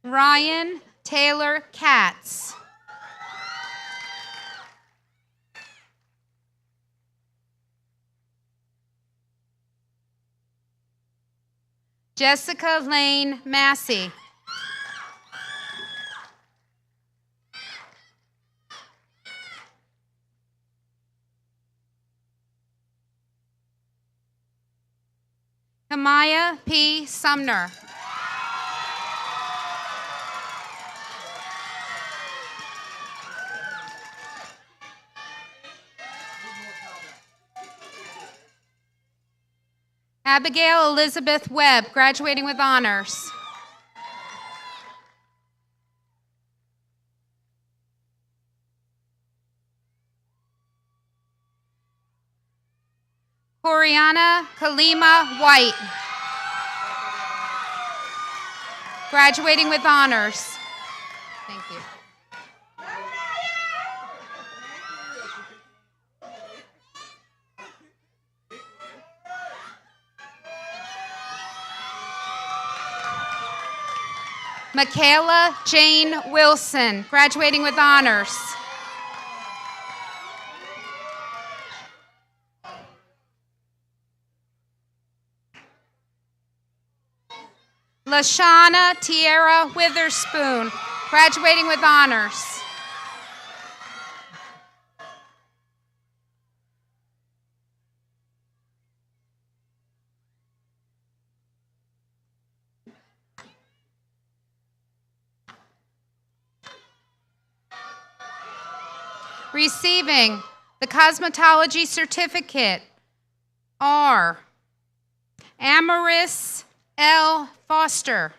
Ryan Taylor Katz. Jessica Lane Massey. Kamaya P. Sumner. Abigail Elizabeth Webb, graduating with honors. Coriana Kalima White, graduating with honors. Thank you. Michaela Jane Wilson, graduating with honors. Lashana Tierra Witherspoon, graduating with honors. Receiving the cosmetology certificate are Amaris L. Foster,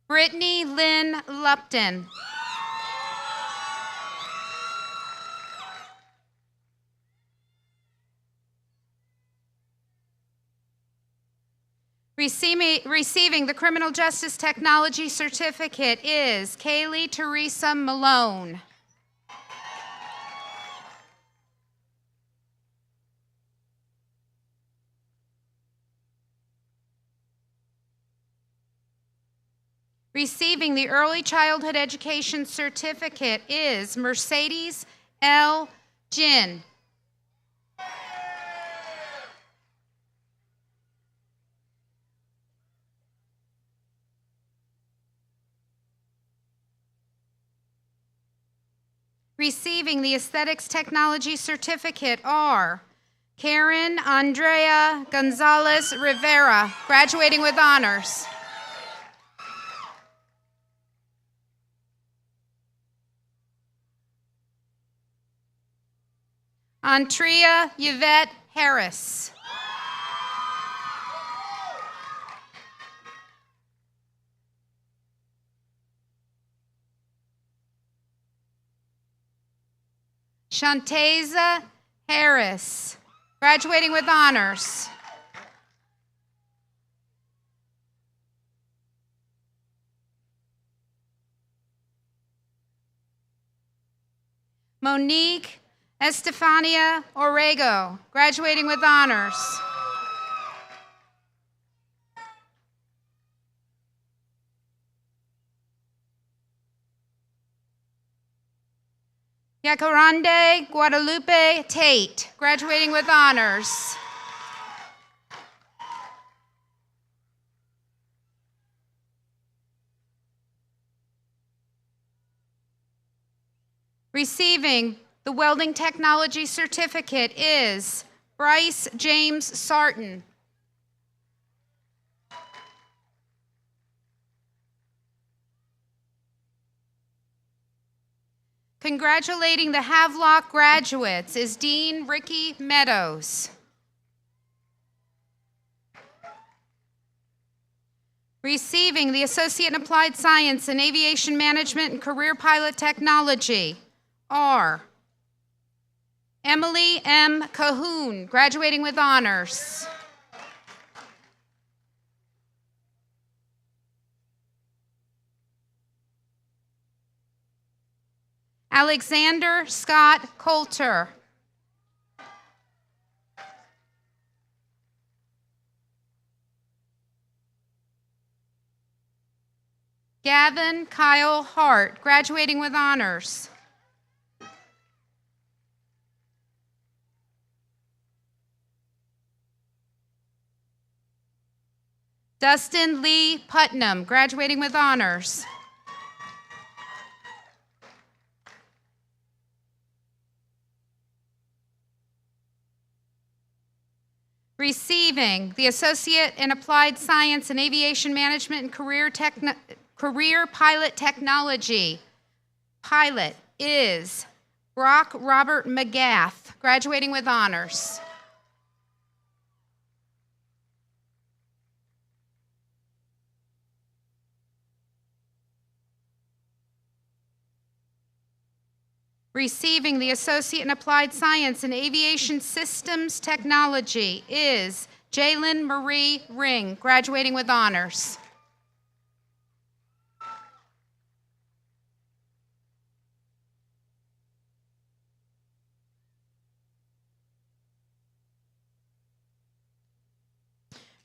Brittany Lynn Lupton, Receiving the Criminal Justice Technology Certificate is Kaylee Teresa Malone. Receiving the Early Childhood Education Certificate is Mercedes L. Ginn. Receiving the Aesthetics Technology Certificate are Karen Andrea Gonzalez Rivera, graduating with honors. Antria Yvette Harris. Shanteza Harris, graduating with honors. Monique Estefania Orrego, graduating with honors. Yacarande Guadalupe Tate, graduating with honors. Receiving the Welding Technology Certificate is Bryce James Sarton. Congratulating the Havelock graduates is Dean Ricky Meadows. Receiving the Associate in Applied Science in Aviation Management and Career Pilot Technology are Emily M. Cahoon, graduating with honors. Alexander Scott Coulter. Gavin Kyle Hart, graduating with honors. Dustin Lee Putnam, graduating with honors. Receiving the Associate in Applied Science in Aviation Management and Career Pilot Technology. Pilot is Brock Robert McGath, graduating with honors. Receiving the Associate in Applied Science in Aviation Systems Technology is Jalen Marie Ring, graduating with honors.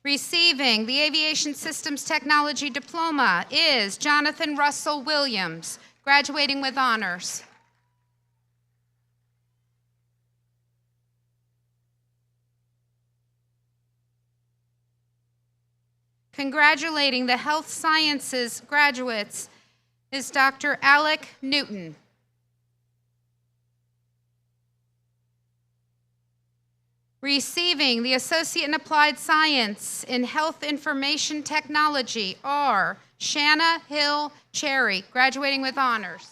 Receiving the Aviation Systems Technology Diploma is Jonathan Russell Williams, graduating with honors. Congratulating the Health Sciences graduates is Dr. Alec Newton. Receiving the Associate in Applied Science in Health Information Technology are Shanna Hill Cherry, graduating with honors.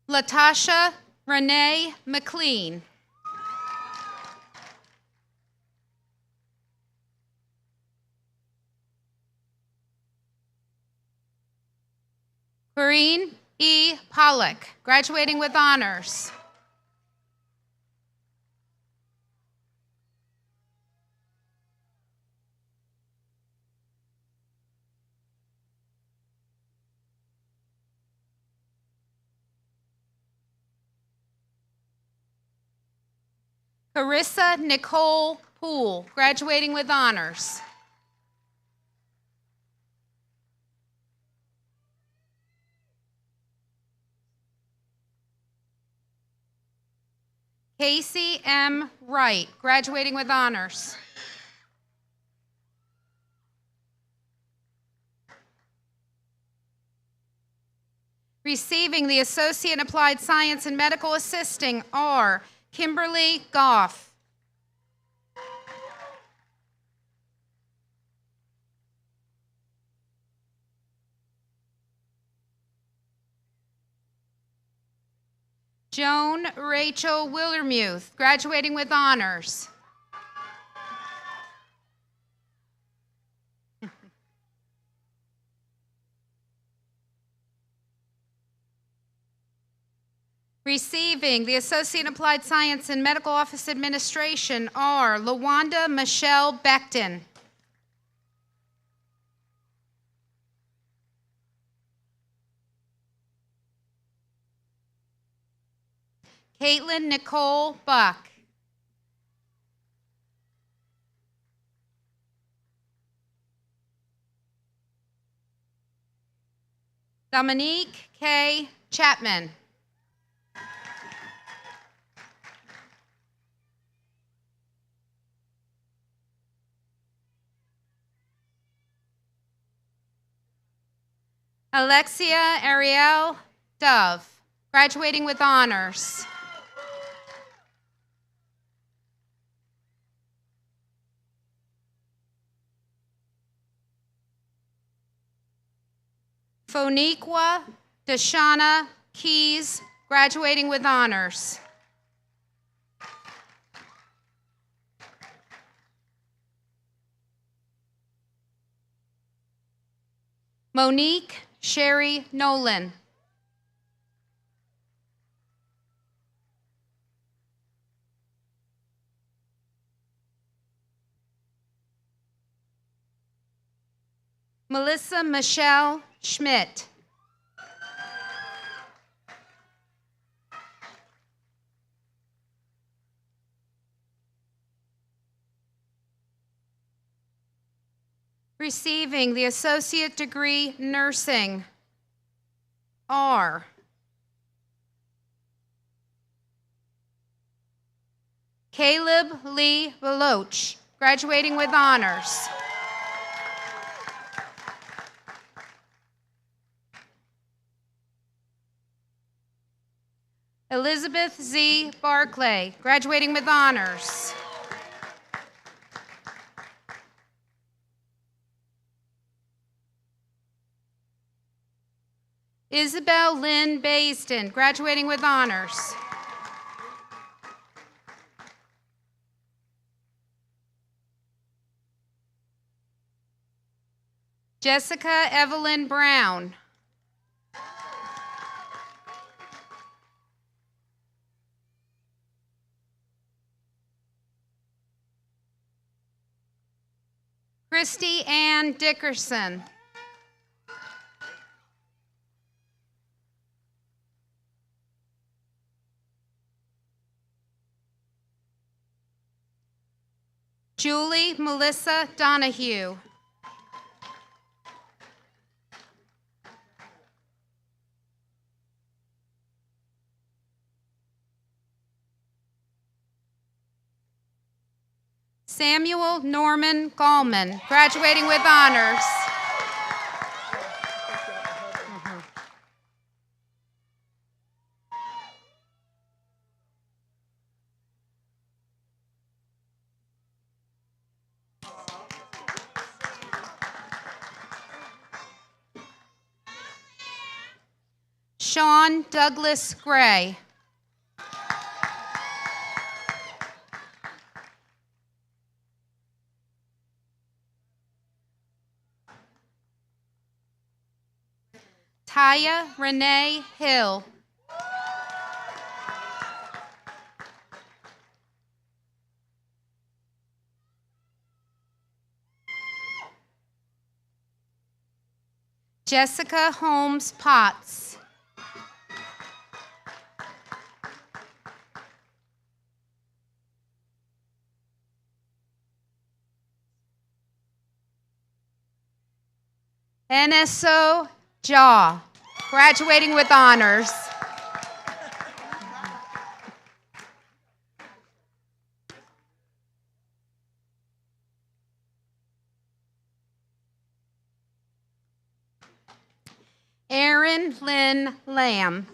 Latasha Renee McLean. Corrine E. Pollock, graduating with honors. Carissa Nicole Poole, graduating with honors. Casey M. Wright, graduating with honors. Receiving the Associate in Applied Science and Medical Assisting are Kimberly Goff. Joan Rachel Wildermuth, graduating with honors. Receiving the Associate in Applied Science and Medical Office Administration are LaWanda Michelle Becton. Caitlin Nicole Buck. Dominique K. Chapman. Alexia Ariel Dove, graduating with honors. Foniqua Deshauna Keys, graduating with honors. Monique Sherry Nolan. Melissa Michelle Schmidt. Receiving the Associate Degree Nursing are Caleb Lee Veloch, graduating with honors. Elizabeth Z. Barclay, graduating with honors. Isabel Lynn Bayston, graduating with honors. Jessica Evelyn Brown. Christy Ann Dickerson. Julie Melissa Donahue. Samuel Norman Gallman, graduating with honors. Sean Douglas Gray. Taya Renee Hill. Jessica Holmes Potts. NSO Jaw, graduating with honors. Aaron Erin Lynn Lamb.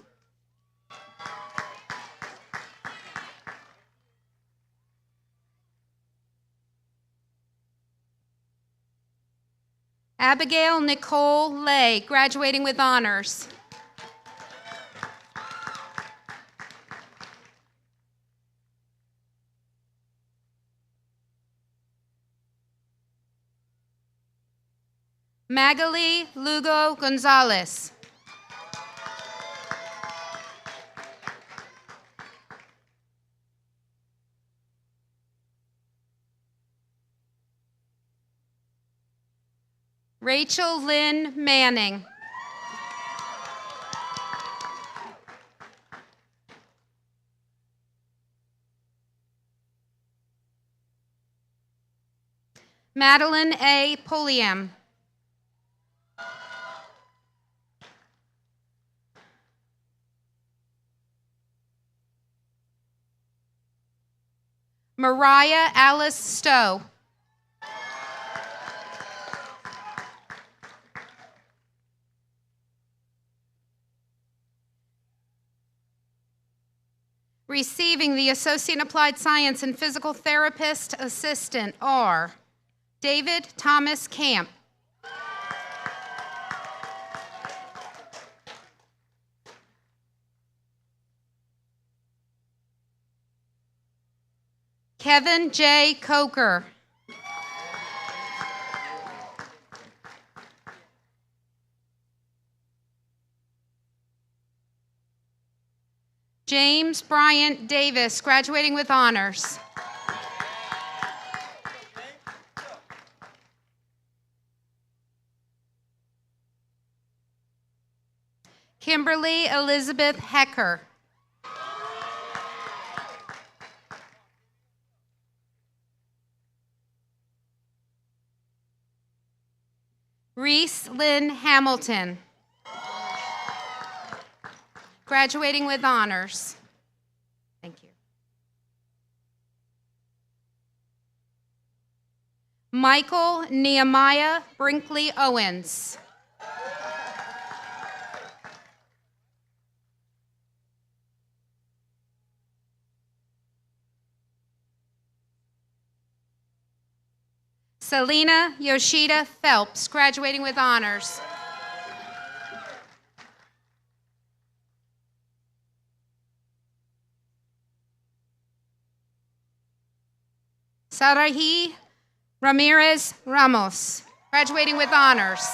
Abigail Nicole Lay, graduating with honors. Magali Lugo Gonzalez. Rachel Lynn Manning. Madeline A. Pulliam. Mariah Alice Stowe. Receiving the Associate in Applied Science and Physical Therapist Assistant are David Thomas Camp. Kevin J. Coker. James Bryant Davis, graduating with honors. Kimberly Elizabeth Hecker. Reese Lynn Hamilton, graduating with honors. Thank you. Michael Nehemiah Brinkley Owens. Selena Yoshida Phelps, graduating with honors. Sarahi Ramirez Ramos, graduating with honors.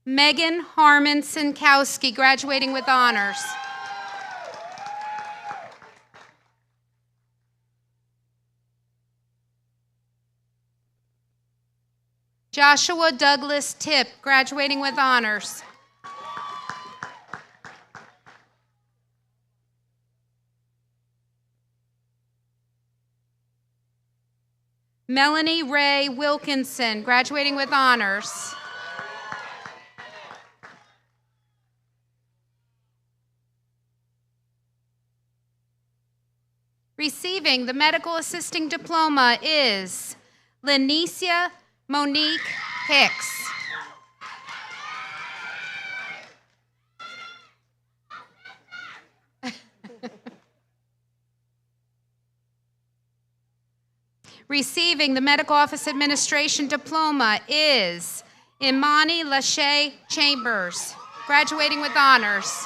Megan Harmon Sinkowski, graduating with honors. Joshua Douglas Tipp, graduating with honors. Melanie Ray Wilkinson, graduating with honors. Receiving the medical assisting diploma is Lenicia Monique Hicks. Receiving the medical office administration diploma is Imani Lachey Chambers, graduating with honors.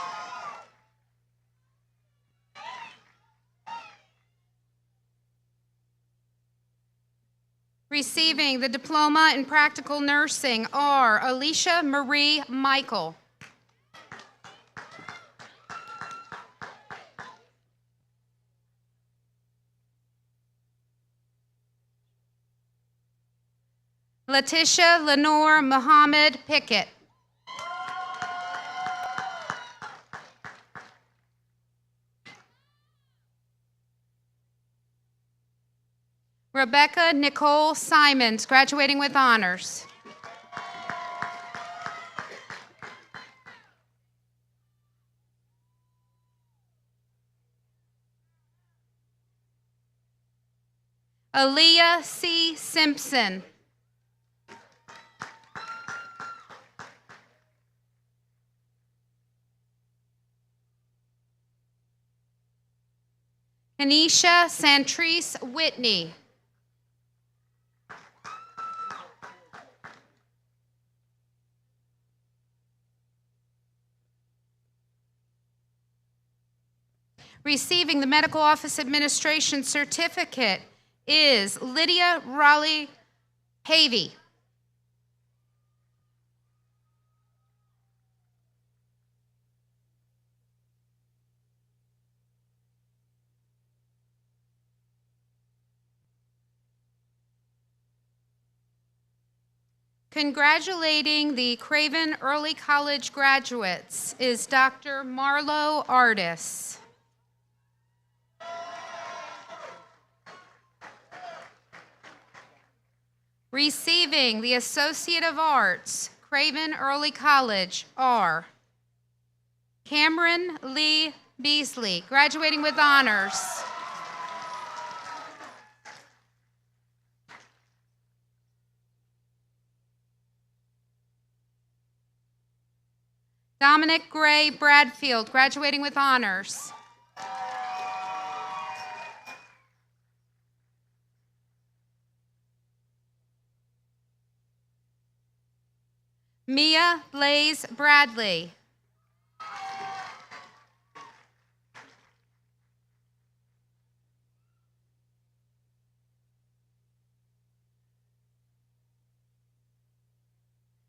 Receiving the diploma in practical nursing are Alicia Marie Michael. Letitia Lenore Muhammad Pickett. Rebecca Nicole Simons, graduating with honors. Aaliyah C. Simpson. Kanisha Santrice Whitney. Receiving the Medical Office Administration Certificate is Lydia Raleigh Havey. Congratulating the Craven Early College graduates is Dr. Marlo Artis. Receiving the Associate of Arts, Craven Early College, are Cameron Lee Beasley, graduating with honors. Dominic Gray Bradfield, graduating with honors. Mia Blaze Bradley.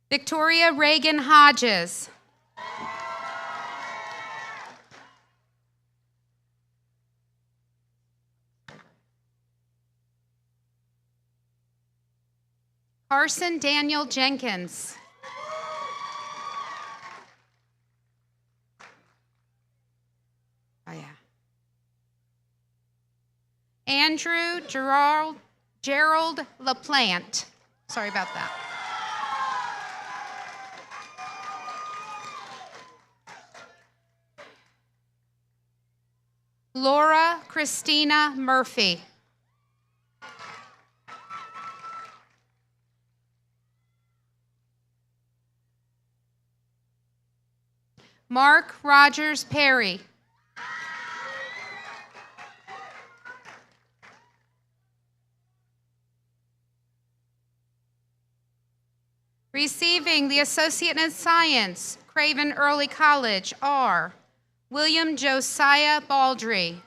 Victoria Reagan Hodges. Carson Daniel Jenkins. Oh, yeah. Andrew Gerald LaPlante. Sorry about that. Laura Christina Murphy. Mark Rogers Perry. Receiving the Associate in Science, Craven Early College, are William Josiah Baldry.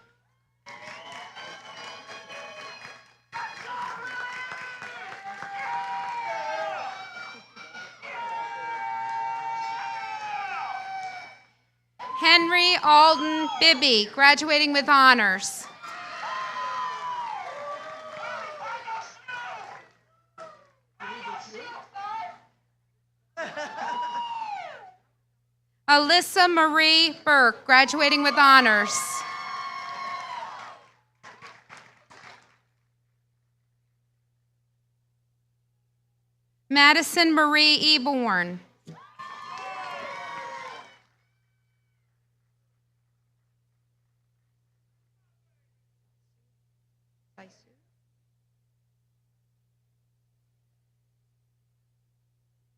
Henry Alden Bibby, graduating with honors. Alyssa Marie Burke, graduating with honors. Madison Marie Eborn.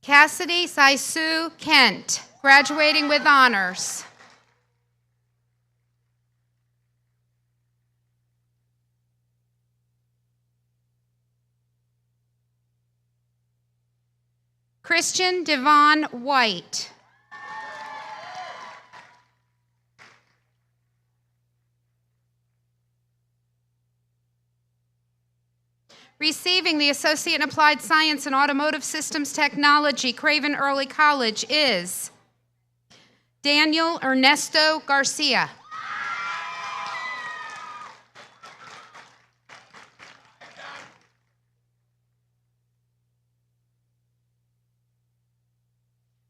Cassidy Saisu Kent, graduating with honors. Christian Devon White. Receiving the Associate in Applied Science and Automotive Systems Technology, Craven Early College, is Daniel Ernesto Garcia.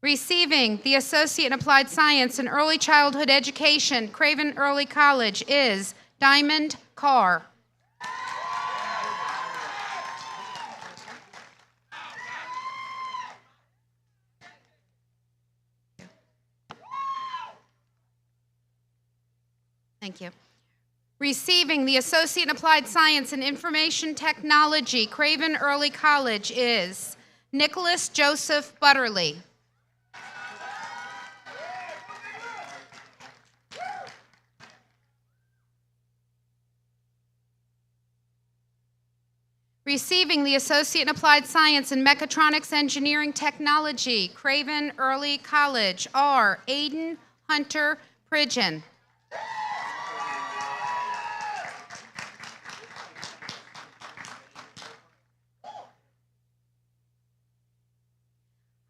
Receiving the Associate in Applied Science and Early Childhood Education, Craven Early College, is Diamond Carr. Thank you. Receiving the Associate in Applied Science and Information Technology, Craven Early College, is Nicholas Joseph Butterly. Receiving the Associate in Applied Science and Mechatronics Engineering Technology, Craven Early College, are Aiden Hunter Pridgeon.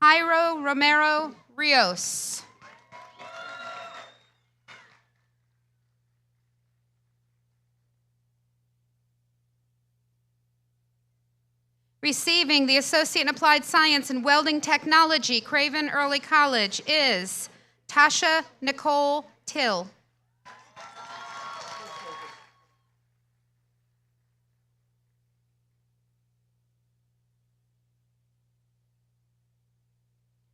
Jairo Romero Rios. Receiving the Associate in Applied Science and Welding Technology, Craven Early College, is Tasha Nicole Till.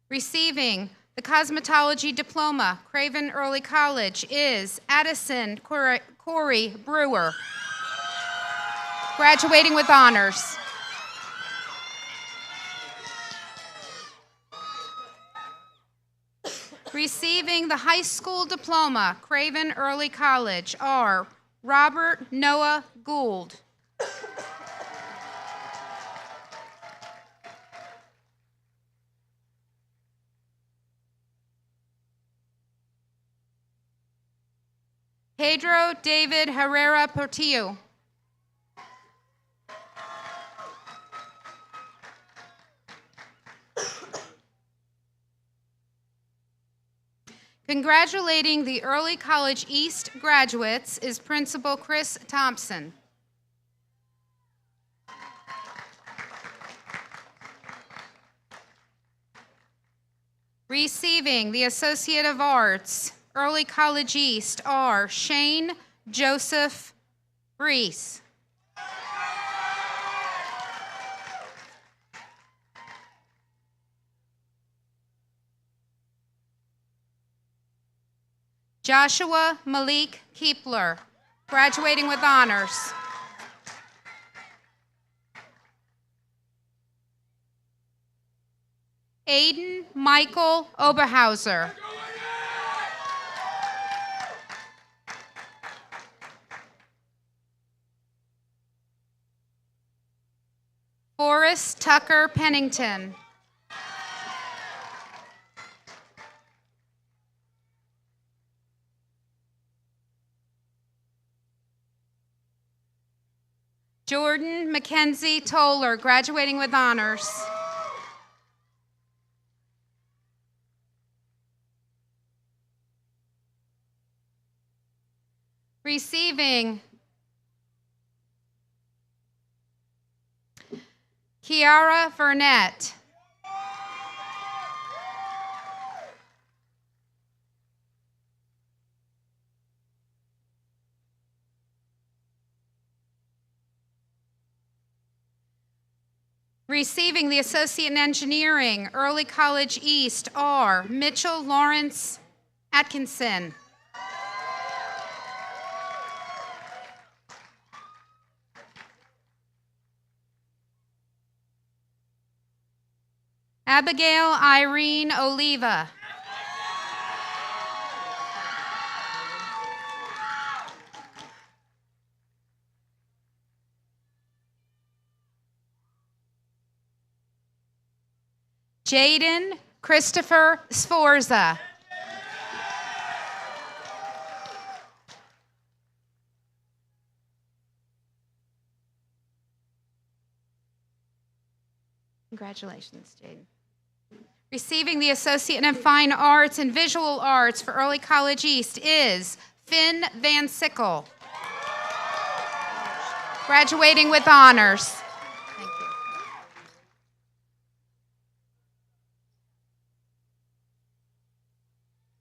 Receiving the Cosmetology Diploma, Craven Early College, is Addison Corey Brewer. Graduating with honors. Receiving the High School Diploma, Craven Early College, are Robert Noah Gould. Pedro David Herrera Portillo. Congratulating the Early College East graduates is Principal Chris Thompson. Receiving the Associate of Arts, Early College East, are Shane Joseph Reese. Joshua Malik Keepler, graduating with honors. Aiden Michael Oberhauser. Forrest Tucker Pennington. Jordan Mackenzie Toller, graduating with honors. Receiving Kiara Burnett. Receiving the Associate in Engineering, Early College East, are Mitchell Lawrence Atkinson. Abigail Irene Oliva. Jaden Christopher Sforza. Congratulations, Jaden. Receiving the Associate in Fine Arts and Visual Arts for Early College East is Finn Van Sickle. Graduating with honors. Thank you.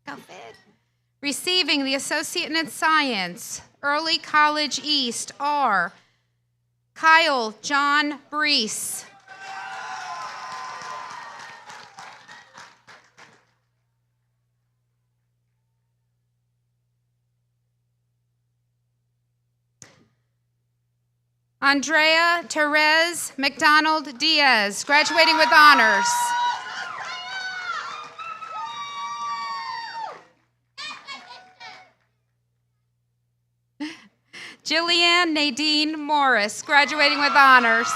Go, Finn. Receiving the Associate in Science, Early College East, are Kyle John Brees. Andrea Therese McDonald Diaz, graduating with honors. Jillian Nadine Morris, graduating with honors.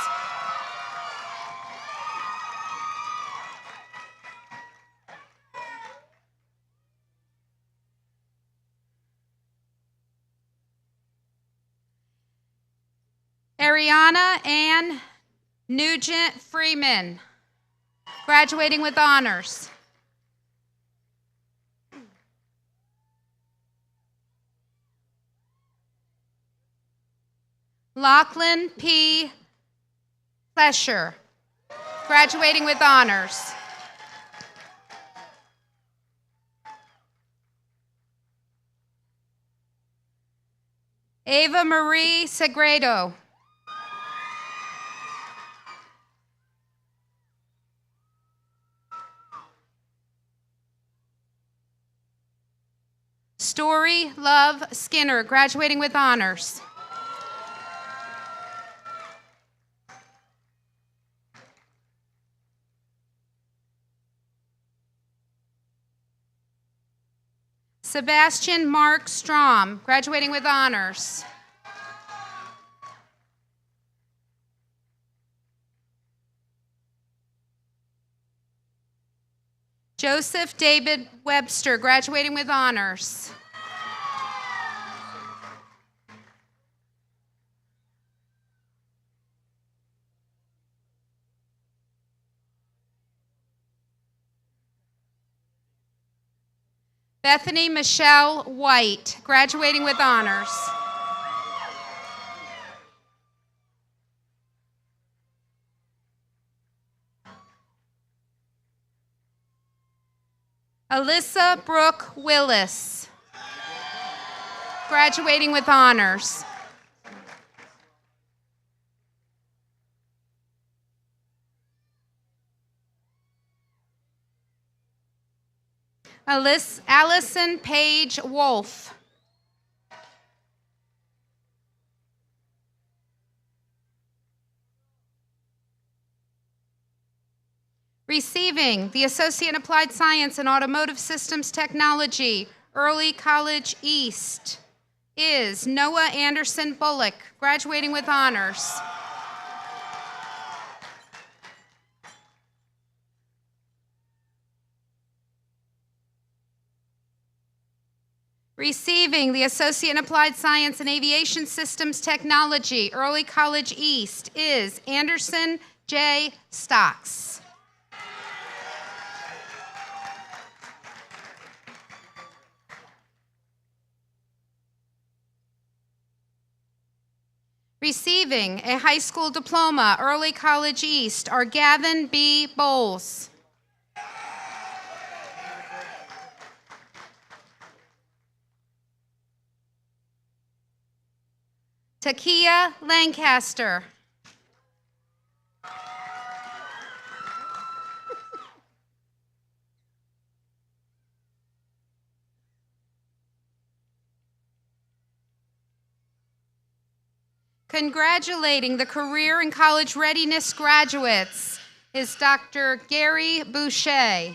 Ariana Ann Nugent Freeman, graduating with honors. Lachlan P. Plesher, graduating with honors. Ava Marie Segredo. Story Love Skinner, graduating with honors. Sebastian Mark Strom, graduating with honors. Joseph David Webster, graduating with honors. Bethany Michelle White, graduating with honors. Alyssa Brooke Willis, graduating with honors. Allison Page Wolf. Receiving the Associate in Applied Science and Automotive Systems Technology, Early College East, is Noah Anderson Bullock, graduating with honors. Receiving the Associate in Applied Science and Aviation Systems Technology, Early College East, is Anderson J. Stocks. Receiving a high school diploma, Early College East, are Gavin B. Bowles. Takia Lancaster. Congratulating the Career and College Readiness graduates is Dr. Gary Boucher.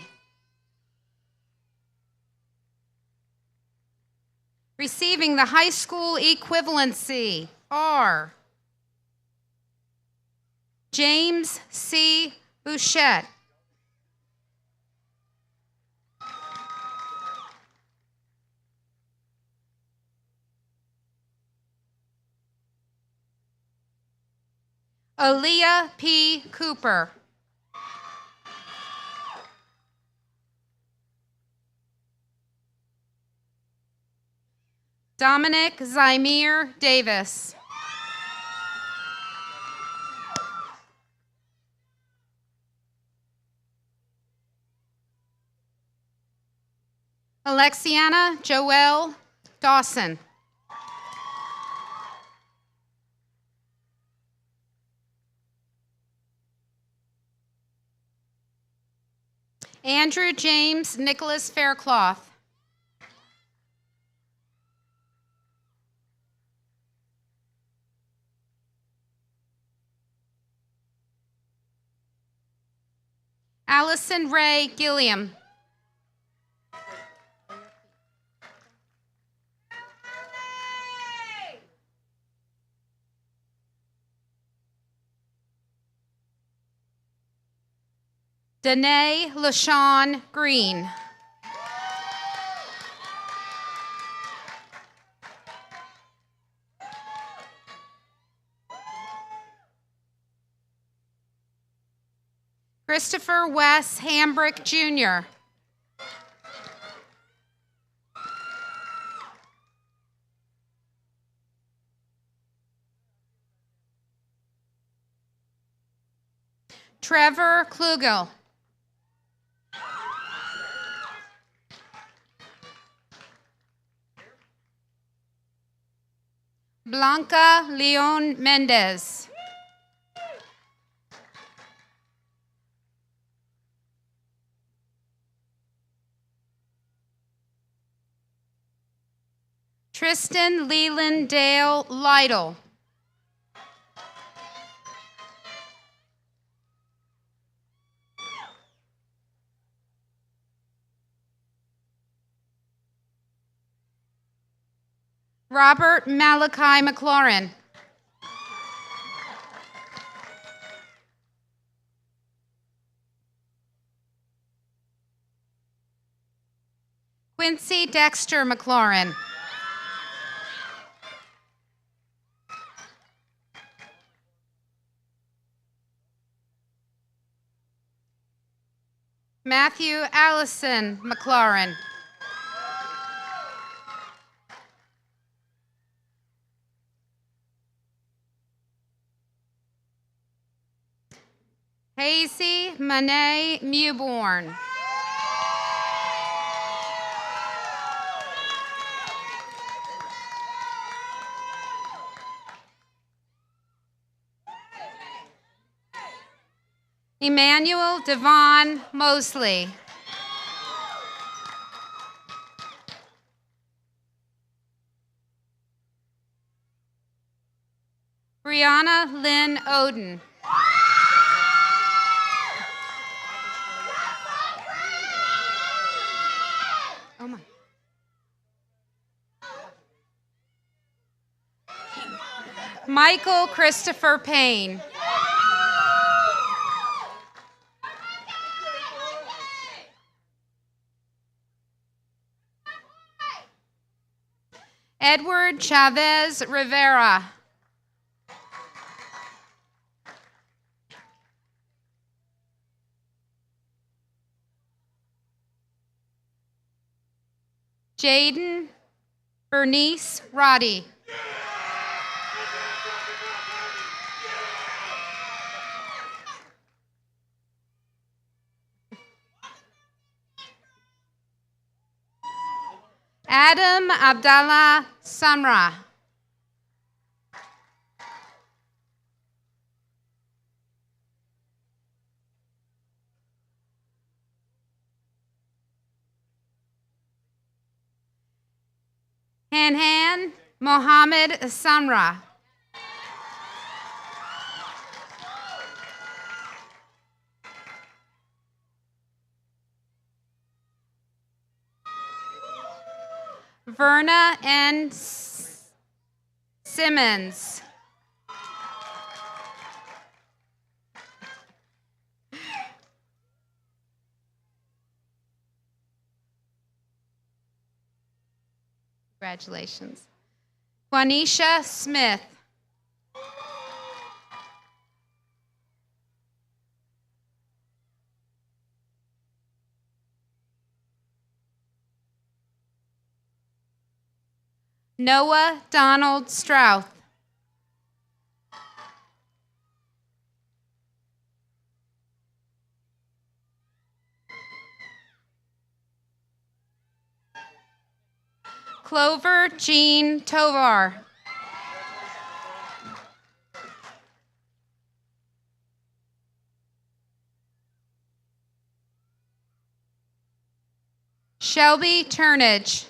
Receiving the high school equivalency are James C. Bouchette. Aaliyah P. Cooper. Dominic Zymir Davis. Alexiana Joelle Dawson. Andrew James Nicholas Faircloth. Allison Ray Gilliam. Danae LaShawn Green. Christopher Wes Hambrick Jr. Trevor Klugel. Blanca Leon Mendez. Tristan Leland Dale Lytle. Robert Malachi McLaurin. Quincy Dexter McLaurin. Matthew Allison McLaurin. Hazy Monet Mewborn. Emmanuel Devon Mosley. Brianna Lynn Oden. Oh my. Michael Christopher Payne. Edward Chavez Rivera. Jaden Bernice Roddy. Adam Abdallah Samra. Hanhan Mohammed Samra. Verna N. Simmons. Congratulations. Juanisha Smith. Noah Donald Strouth. Clover Jean Tovar. Shelby Turnage.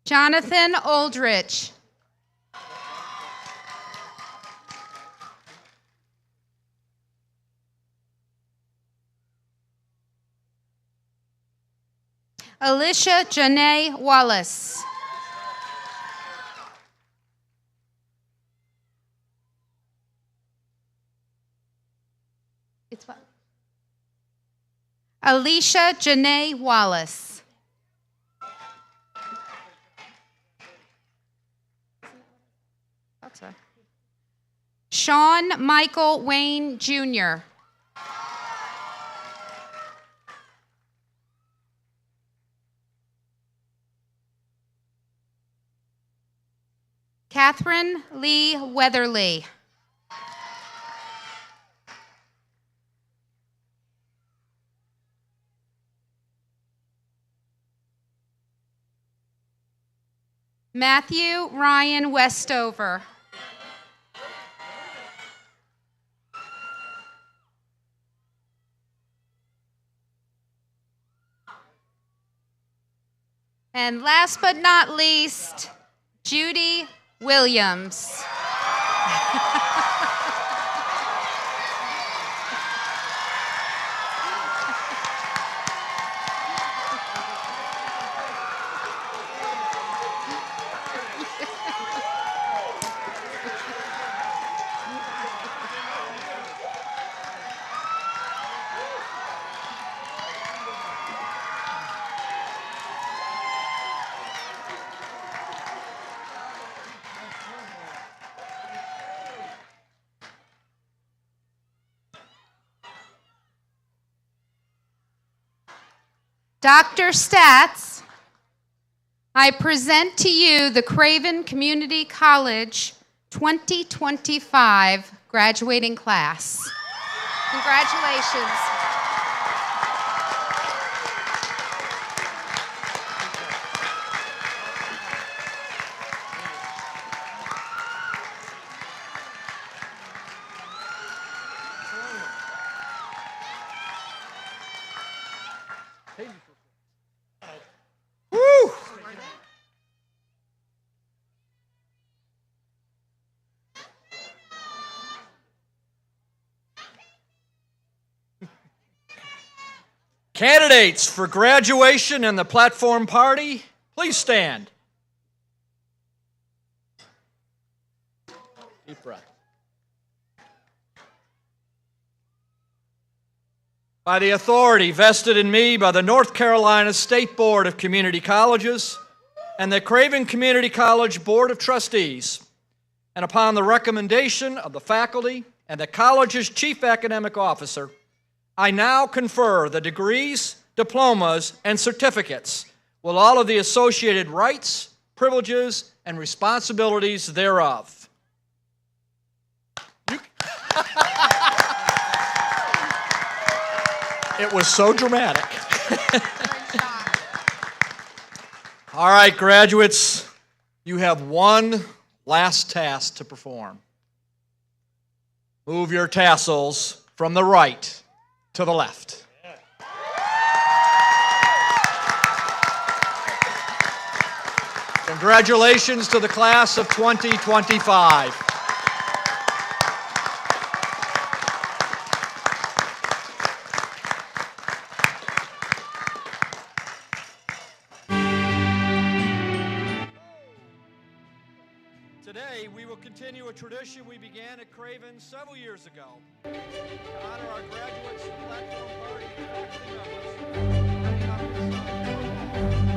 Jonathan Aldrich. Alicia Janae Wallace. Alicia Janae Wallace. Sean Michael Wayne Jr. Catherine Lee Weatherly. Matthew Ryan Westover. And last but not least, Judy Williams. Dr. Stats, I present to you the Craven Community College 2025 graduating class. Congratulations. Woo! Candidates for graduation and the platform party, please stand. Deep breath. By the authority vested in me by the North Carolina State Board of Community Colleges and the Craven Community College Board of Trustees, and upon the recommendation of the faculty and the college's chief academic officer, I now confer the degrees, diplomas, and certificates with all of the associated rights, privileges, and responsibilities thereof. It was so dramatic. All right, graduates, you have one last task to perform. Move your tassels from the right to the left. Congratulations to the class of 2025. Today, we will continue a tradition we began at Craven several years ago to honor our graduates, platform party, and faculty members.